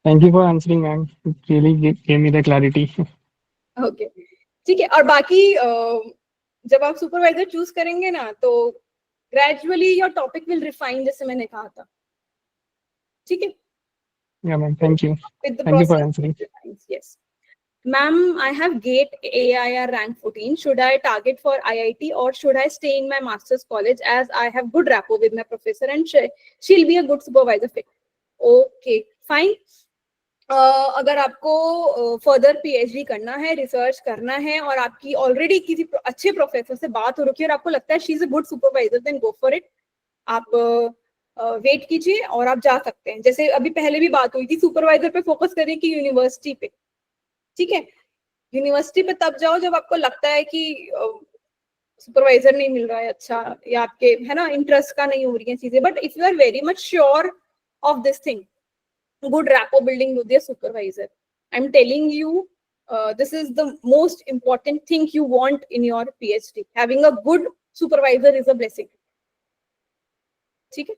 Thank you for answering, ma'am. It really gave me the clarity. Okay, ठीक है। और बाकी जब आप सुपरवाइजर चूज करेंगे ना, तो gradually your topic will refine, जैसे मैंने कहा था, ठीक है। Yeah, ma'am. Thank you. With the Thank you for process, answering. it refines, yes. Ma'am, I have GATE AIR rank 14. Should I target for IIT or should I stay in my master's college, as I have good rapport with my professor and she'll be a good supervisor fit? Okay, fine. अगर आपको further PhD करना है, research करना है और आपकी already किसी अच्छे प्रोफेसर से बात हो रखी है और आपको लगता है she is a good supervisor, then go for it. आप वेट कीजिए और आप जा सकते हैं। जैसे अभी पहले भी बात हुई थी, सुपरवाइजर पे फोकस करिए कि यूनिवर्सिटी पे, ठीक है। यूनिवर्सिटी पे तब जाओ जब आपको लगता है कि सुपरवाइजर नहीं मिल रहा है अच्छा, या आपके है ना इंटरेस्ट का नहीं हो रही है चीजें। But if you are very much sure of this thing, good rapport building with your supervisor, I'm telling you, this is the most important thing you want in your PhD. Having a good supervisor is a blessing, ठीक है।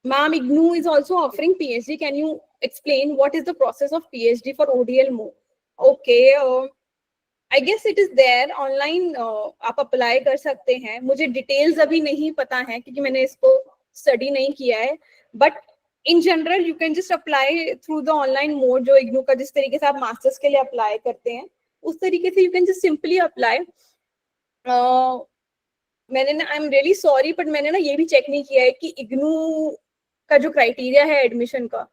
Ma'am, IGNOU is also offering PhD. Can you explain what is the process of PhD for ODL more? Okay, I guess it is there online. आप apply कर सकते हैं। मुझे details अभी नहीं पता है क्योंकि मैंने इसको स्टडी नहीं किया है, but in general you can just apply through the online mode, जो इग्नू का जिस तरीके से आप मास्टर्स के लिए अप्लाई करते हैं उस तरीके से you can just simply apply. मैंने ना, I am really sorry, but मैंने ना ये भी चेक नहीं किया है कि इग्नू का जो क्राइटेरिया है एडमिशन का,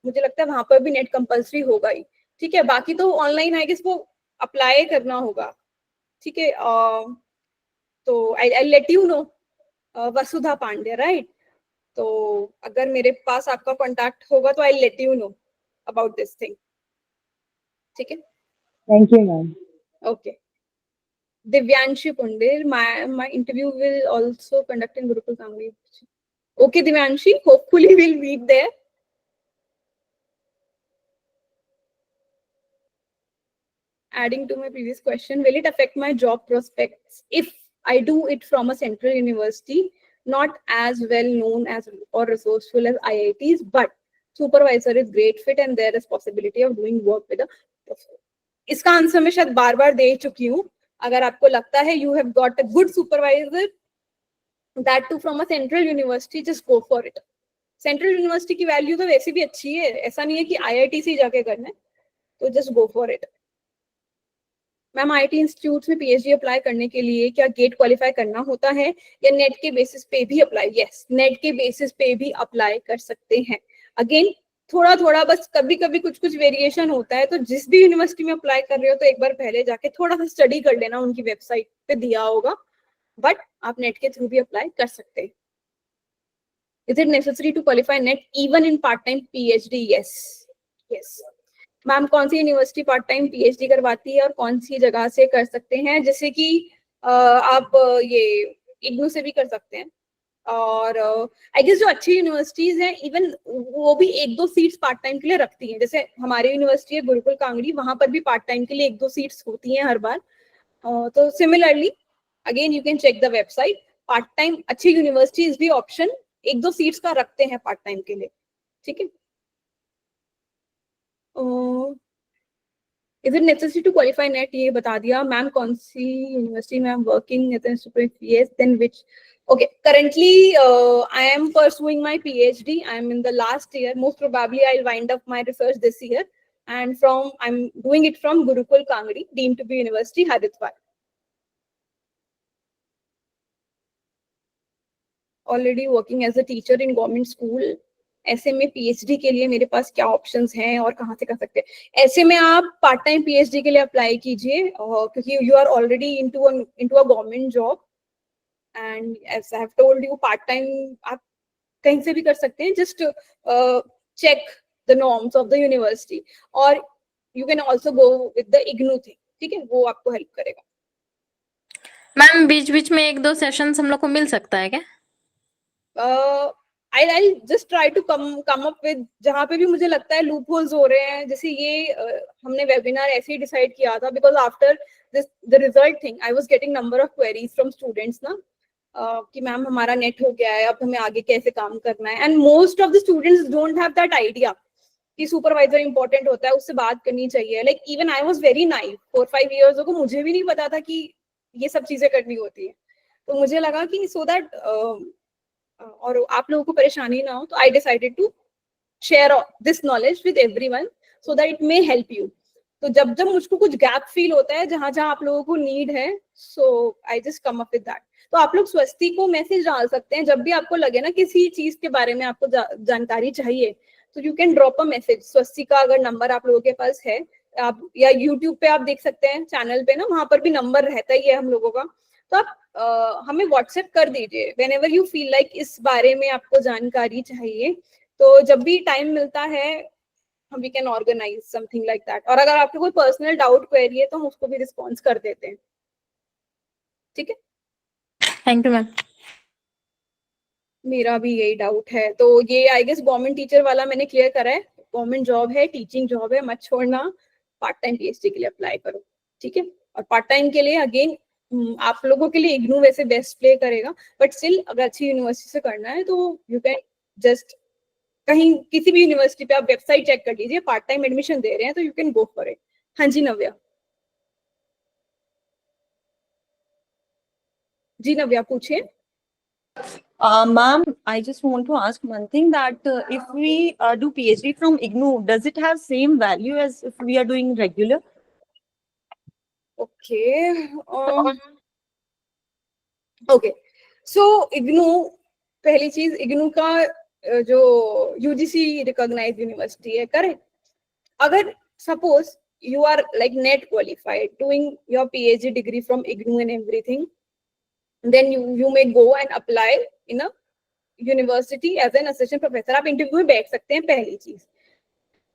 मुझे लगता है वहां पर भी नेट कंपल्सरी होगा ही, ठीक है। बाकी तो ऑनलाइन है कि इसको अप्लाई करना होगा, ठीक है। तो I let you know, Vasudha Pandey, right. तो अगर मेरे पास आपका कांटेक्ट होगा तो I let you know about this thing, ठीक है। Thank you ma'am. Okay, Divyanshi Punder, my interview will also conduct in Gurukul Kamli. Okay, Divyanshi, hopefully we'll meet there. Adding to my previous question, will it affect my job prospects if I do it from a central university, not as well known as or resourceful as IITs, but supervisor is great fit and there is possibility of doing work with a professor? इसका answer मैं शायद बार बार दे चुकी हूँ। अगर आपको लगता है you have got a good supervisor, that too from a central university, just go for it. Central university की वैल्यू तो वैसे भी अच्छी है, ऐसा नहीं है कि IIT से जाके करना है, तो just go for it. Ma'am, IIT institute में PhD अप्लाई करने के लिए क्या गेट क्वालिफाई करना होता है या नेट के बेसिस पे भी अप्लाई? यस, नेट के बेसिस पे भी अप्लाई कर सकते हैं। अगेन थोड़ा थोड़ा बस कभी कभी कुछ कुछ वेरिएशन होता है, तो जिस भी यूनिवर्सिटी में अप्लाई कर रहे हो तो एक बार पहले जाके थोड़ा सा स्टडी कर लेना, उनकी वेबसाइट पे दिया होगा, बट आप नेट के थ्रू भी अप्लाई कर सकते हैं। Is it necessary to qualify NET even in part-time PhD? Yes, yes. Ma'am, कौन सी यूनिवर्सिटी पार्ट टाइम PhD करवाती है और कौन सी जगह से कर सकते हैं? जैसे कि आप ये इग्नू से भी कर सकते हैं, और आई गेस जो अच्छी यूनिवर्सिटीज हैं इवन वो भी 1-2 सीट्स पार्ट टाइम के लिए रखती हैं। जैसे हमारी यूनिवर्सिटी है गुरुकुल कांगड़ी, वहां पर भी पार्ट टाइम के लिए 1-2 सीट्स होती हैं हर बार। तो similarly again you can check the website, part time अच्छी यूनिवर्सिटीज भी ऑप्शन 1-2 सीट्स का रखते हैं पार्ट टाइम के लिए, ठीक है। Is it necessary to qualify NET, ये बता दिया। मैम कौन सी यूनिवर्सिटी में working as an student? Yes, then which? Okay, currently I am pursuing my PhD. I am in the last year. Most probably I'll wind up my research this year, and I'm doing it from Gurukul Kangadi, deemed to be University, Haridwar. Already working as a teacher in government school. ऐसे में PhD के लिए मेरे पास क्या options हैं और कहाँ से कर सकते हैं? ऐसे में आप पार्ट टाइम PhD के लिए अप्लाई कीजिए, क्योंकि you are already into a government job. And as I have told you, part time आप कहीं से भी कर सकते हैं, just check the norms of the university, और you can also go with the IGNOU thing, ठीक है, वो आपको हेल्प करेगा। मैम बीच बीच में 1-2 सेशंस हम लोग को मिल सकता है क्या? I'll just try to come up with, जहाँ पे भी मुझे लगता है लूप होल्स हो रहे हैं। जैसे ये हमने वेबिनार ऐसे ही डिसाइड किया था because after this the result thing I was getting number of queries from students ना, कि मैम हमारा नेट हो गया है, अब हमें आगे कैसे काम करना है। And most of the students don't have that idea कि सुपरवाइजर इंपॉर्टेंट होता है, उससे बात करनी चाहिए। Like even I was very naive 4-5 years ago, मुझे भी नहीं पता था कि ये सब चीजें करनी होती है। तो मुझे लगा कि सो दैट और आप लोगों को परेशानी ना हो, तो I decided to share this knowledge with everyone so that it may help you. तो जब जब मुझको कुछ गैप फील होता है जहां जहां आप लोगों को नीड है, so I just come up with that. तो आप लोग स्वस्ति को मैसेज डाल सकते हैं जब भी आपको लगे ना किसी चीज के बारे में आपको जानकारी चाहिए, तो you can drop a message. स्वस्ति का अगर नंबर आप लोगों के पास है, आप या यूट्यूब पे आप देख सकते हैं चैनल पे ना, वहां पर भी नंबर रहता ही है हम लोगों का। तो आप हमें व्हाट्सएप कर दीजिए व्हेनेवर यू फील लाइक इस बारे में आपको जानकारी चाहिए। तो जब भी टाइम मिलता है we can organise something like that. और अगर आपको कोई पर्सनल डाउट क्वेरी है तो हम उसको भी रिस्पॉन्स कर देते हैं, ठीक है। Thank you ma'am. मेरा भी यही डाउट है। तो ये आई गेस गवर्नमेंट टीचर वाला मैंने क्लियर करा है। गवर्नमेंट जॉब है, टीचिंग जॉब है, मत छोड़ना, पार्ट टाइम PhD के लिए अप्लाई करो, ठीक है। और पार्ट टाइम के लिए अगेन आप लोगों के लिए इग्नू वैसे बेस्ट प्ले करेगा, बट स्टिल अगर अच्छी यूनिवर्सिटी से करना है तो यू कैन जस्ट कहीं किसी भी यूनिवर्सिटी पे आप वेबसाइट चेक कर लीजिए, पार्ट टाइम एडमिशन दे रहे हैं तो you can go for it. हाँ जी नव्या। जी नव्या पूछिए। Ma'am, I just want to ask one thing that if we do PhD from IGNOU, does it have same value as if we are doing regular? Okay. Okay. So IGNOU, पहली चीज IGNOU का जो UGC recognised university है, correct. अगर suppose you are like net qualified doing your PhD degree from IGNOU and everything, then you may go and apply in a university as an assistant professor। आप interview में बैठ सकते हैं, पहली चीज।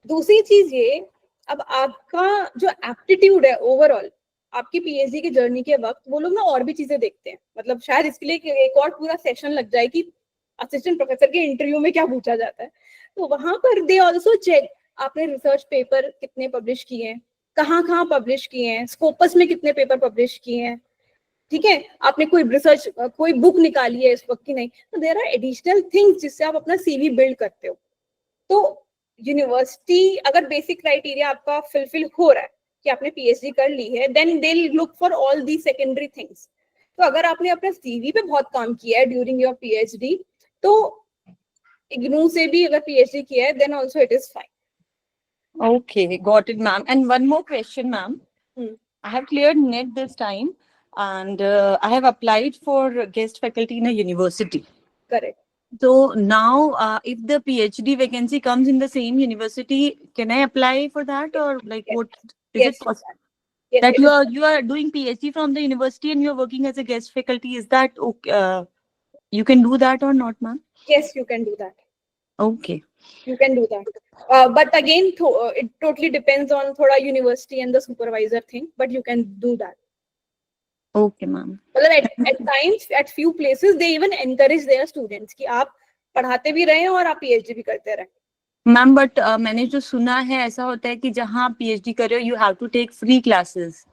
दूसरी चीज ये, अब आपका जो एप्टीट्यूड है ओवरऑल आपकी PhD की जर्नी के वक्त, वो लोग ना और भी चीजें देखते हैं। मतलब शायद इसके लिए एक और पूरा सेशन लग जाए कि असिस्टेंट प्रोफेसर के इंटरव्यू में क्या पूछा जाता है। तो वहां पर दे ऑल्सो चेक आपने रिसर्च पेपर कितने पब्लिश किए हैं, कहाँ पब्लिश किए हैं, स्कोपस में कितने पेपर पब्लिश किए हैं, ठीक है, आपने कोई रिसर्च कोई बुक निकाली है इस वक्त की नहीं। तो देयर आर एडिशनल थिंग्स जिससे आप अपना CV बिल्ड करते हो। तो यूनिवर्सिटी अगर बेसिक क्राइटेरिया आपका फुलफिल हो रहा है कि आपने PhD कर ली है, then they look for all the secondary things. तो अगर आपने अपने CV पे बहुत काम किया है ड्यूरिंग योर PhD, तो IGNOU से भी अगर PhD किया है, then also it is fine. Okay, got it, ma'am. And one more question, ma'am. I have cleared NET this time, and I have applied for guest faculty in a university. Correct. So now, if the PhD vacancy comes in the same university, can I apply for that, or like Yes. what is Yes, it possible? Yes, That it is. you are doing PhD from the university and you are working as a guest faculty. Is that okay? You can do that or not, ma'am? Yes, you can do that. Okay. You can do that. But again, it totally depends on thoda university and the supervisor thing, but you can do that. Okay, ma'am. मतलब at times at few places they even encourage their students कि आप पढ़ाते भी रहे और आप PhD भी करते रहे. मैम बट मैंने जो सुना है ऐसा होता है कि जहाँ आप PhD कर रहे हो you have to take free classes.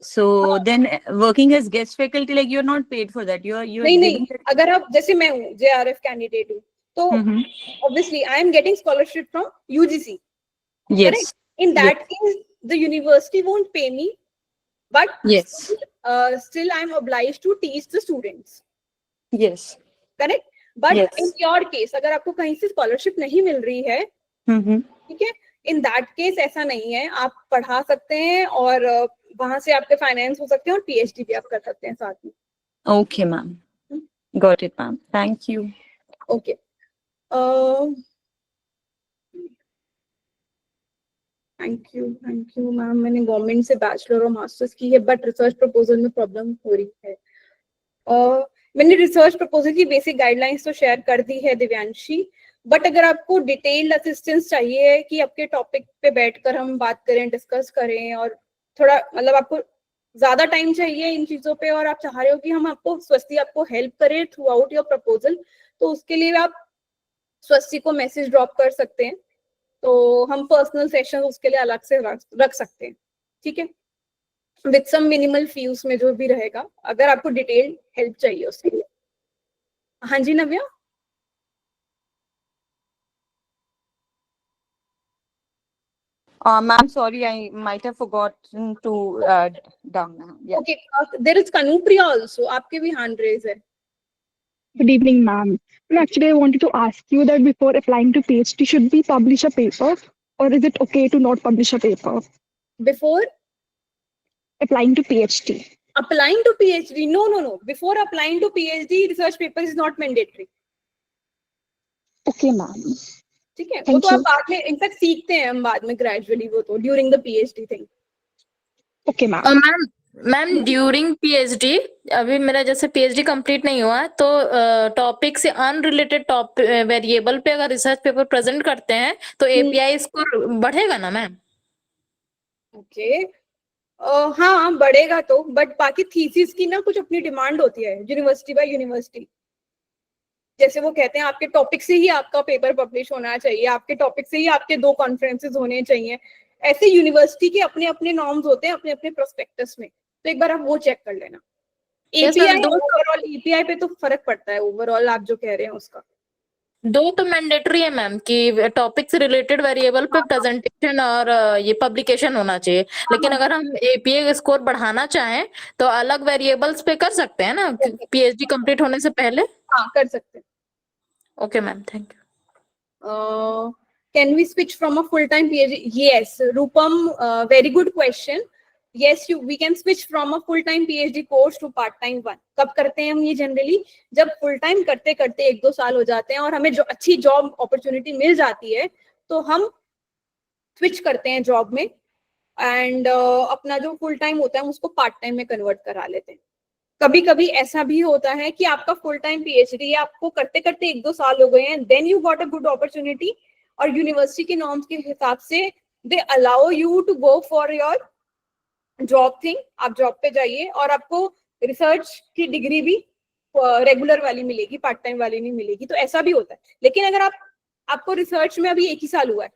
So then working as guest faculty, like you're not paid for that. You're नहीं giving नहीं, अगर आप जैसे मैं हूँ JRF कैंडिडेट हूँ तो obviously I am getting scholarship from UGC. Yes. Correct? In that case, the university won't pay me, but Yes. still I am obliged to teach the students. Yes. Correct? But Yes. in your case, अगर आपको कहीं से scholarship नहीं मिल रही है, ठीक है, in that case ऐसा नहीं है, आप पढ़ा सकते हैं और वहां से आपके फाइनेंस हो सकते हैं और PhD भी आप कर सकते हैं साथ में. Okay, ma'am. Got it, ma'am. Thank you. Okay. Thank you ma'am. मैंने गवर्नमेंट से बैचलर और मास्टर्स की है बट रिसर्च प्रपोजल में प्रॉब्लम हो रही है. मैंने रिसर्च प्रपोजल की बेसिक गाइडलाइंस तो शेयर कर दी है दिव्यांशी, बट अगर आपको डिटेल्ड असिस्टेंस चाहिए कि आपके टॉपिक पे बैठकर हम बात करें, डिस्कस करें और थोड़ा मतलब आपको ज्यादा टाइम चाहिए इन चीजों पे और आप चाह रहे हो कि हम आपको स्वस्ति आपको हेल्प करें थ्रू आउट योर प्रपोजल, तो उसके लिए आप स्वस्ति को मैसेज ड्रॉप कर सकते हैं. तो हम पर्सनल सेशन उसके लिए अलग से रख सकते हैं. ठीक है, विद सम मिनिमल फी उसमें जो भी रहेगा, अगर आपको डिटेल हेल्प चाहिए उसके लिए. हाँ जी नव्या. Ma'am, sorry, I might have forgotten to down now. Yeah. Okay, there is Kanupriya also. आपके भी hand raise है. Good evening, ma'am. Actually, I wanted to ask you that before applying to PhD, should we publish a paper, or is it okay to not publish a paper? Before Applying to PhD. applying to PhD, no. Before applying to PhD, research paper is not mandatory. Okay, ma'am. ठीक है, वो Thank तो आप you. बाद में in fact सीखते हैं हम बाद में ग्रेजुअली, वो तो during the PhD thing. Okay, ma'am. Ma'am during PhD, अभी मेरा जैसे PhD कंप्लीट नहीं हुआ तो टॉपिक से अनरिलेटेड वेरिएबल पे अगर रिसर्च पेपर प्रेजेंट करते हैं तो API स्कोर बढ़ेगा ना मैम? ओके, हाँ बढ़ेगा तो, बट बाकी थीसिस की ना कुछ अपनी डिमांड होती है यूनिवर्सिटी बाय यूनिवर्सिटी. जैसे वो कहते हैं आपके टॉपिक से ही आपका पेपर पब्लिश होना चाहिए, आपके टॉपिक से ही आपके 2 कॉन्फ्रेंसेस होने चाहिए. ऐसे यूनिवर्सिटी के अपने अपने नॉर्म्स होते हैं, अपने अपने प्रोस्पेक्टस में, तो एक बार आप वो चेक कर लेना. API ओवरऑल API पे तो फर्क पड़ता है ओवरऑल आप जो कह रहे हैं उसका. 2 तो मैंडेटरी है मैम कि टॉपिक से रिलेटेड वेरिएबल पे प्रेजेंटेशन और ये पब्लिकेशन होना चाहिए, लेकिन अगर हम API स्कोर बढ़ाना चाहें तो अलग वेरिएबल्स पे कर सकते हैं ना PhD कंप्लीट होने से पहले? हाँ कर सकते हैं. Okay ma'am, thank you. Can we switch from a full-time PhD? Yes, Rupam, very good question. Yes, we can switch from a full-time PhD course to part-time one. कब करते हैं हम ये जनरली? जब full-time करते करते 1-2 साल हो जाते हैं और हमें जो अच्छी जॉब अपॉर्चुनिटी मिल जाती है तो हम स्विच करते हैं जॉब में एंड अपना जो फुल टाइम होता है उसको पार्ट टाइम में कन्वर्ट करा लेते हैं. कभी कभी ऐसा भी होता है कि आपका फुल टाइम PhD आपको करते करते 1-2 साल हो गए हैं, then you got a good opportunity और यूनिवर्सिटी के नॉर्म्स के हिसाब से they allow you to go for your job thing. आप जॉब पे जाइए और आपको रिसर्च की डिग्री भी रेगुलर वाली मिलेगी, पार्ट टाइम वाली नहीं मिलेगी. तो ऐसा भी होता है. लेकिन अगर आपको रिसर्च में अभी 1 ही साल हुआ है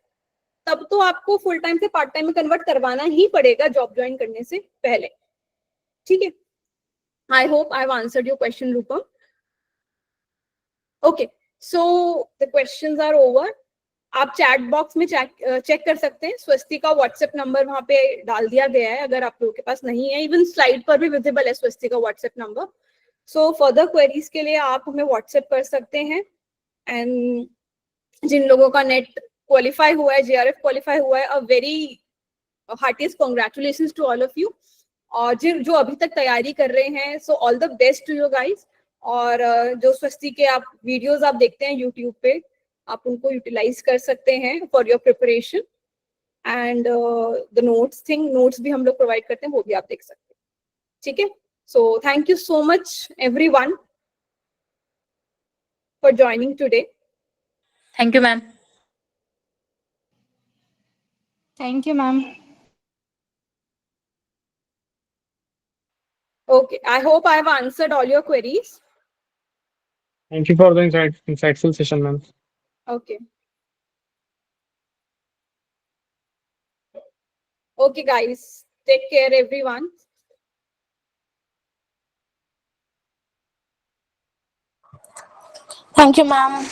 तब तो आपको फुल टाइम से पार्ट टाइम में कन्वर्ट करवाना ही पड़ेगा जॉब ज्वाइन करने से पहले. ठीक है, I hope I have answered your question Rupam. Okay, so the questions are over. आप चैट बॉक्स में चेक कर सकते हैं. स्वस्ति का व्हाट्सएप नंबर वहां पे डाल दिया गया है, अगर आप लोगों के पास नहीं है. इवन स्लाइड पर भी विजिबल है स्वस्ति का WhatsApp number. So further queries के लिए आप हमें व्हाट्सएप कर सकते हैं. एंड जिन लोगों का नेट क्वालिफाई हुआ है, JRF क्वालिफाई हुआ है, a very heartiest congratulations to all of you. और जो अभी तक तैयारी कर रहे हैं, so all the best to you guys. और जो स्वस्ति के आप वीडियोस आप देखते हैं यूट्यूब पे, आप उनको यूटिलाइज कर सकते हैं for your preparation. And the notes भी हम लोग प्रोवाइड करते हैं, वो भी आप देख सकते हैं. ठीक है, so thank you so much everyone for joining today. Thank you ma'am. Thank you, ma'am. Okay, I hope I have answered all your queries. Thank you for the insightful session, ma'am. Okay. Okay, guys. Take care, everyone. Thank you, ma'am.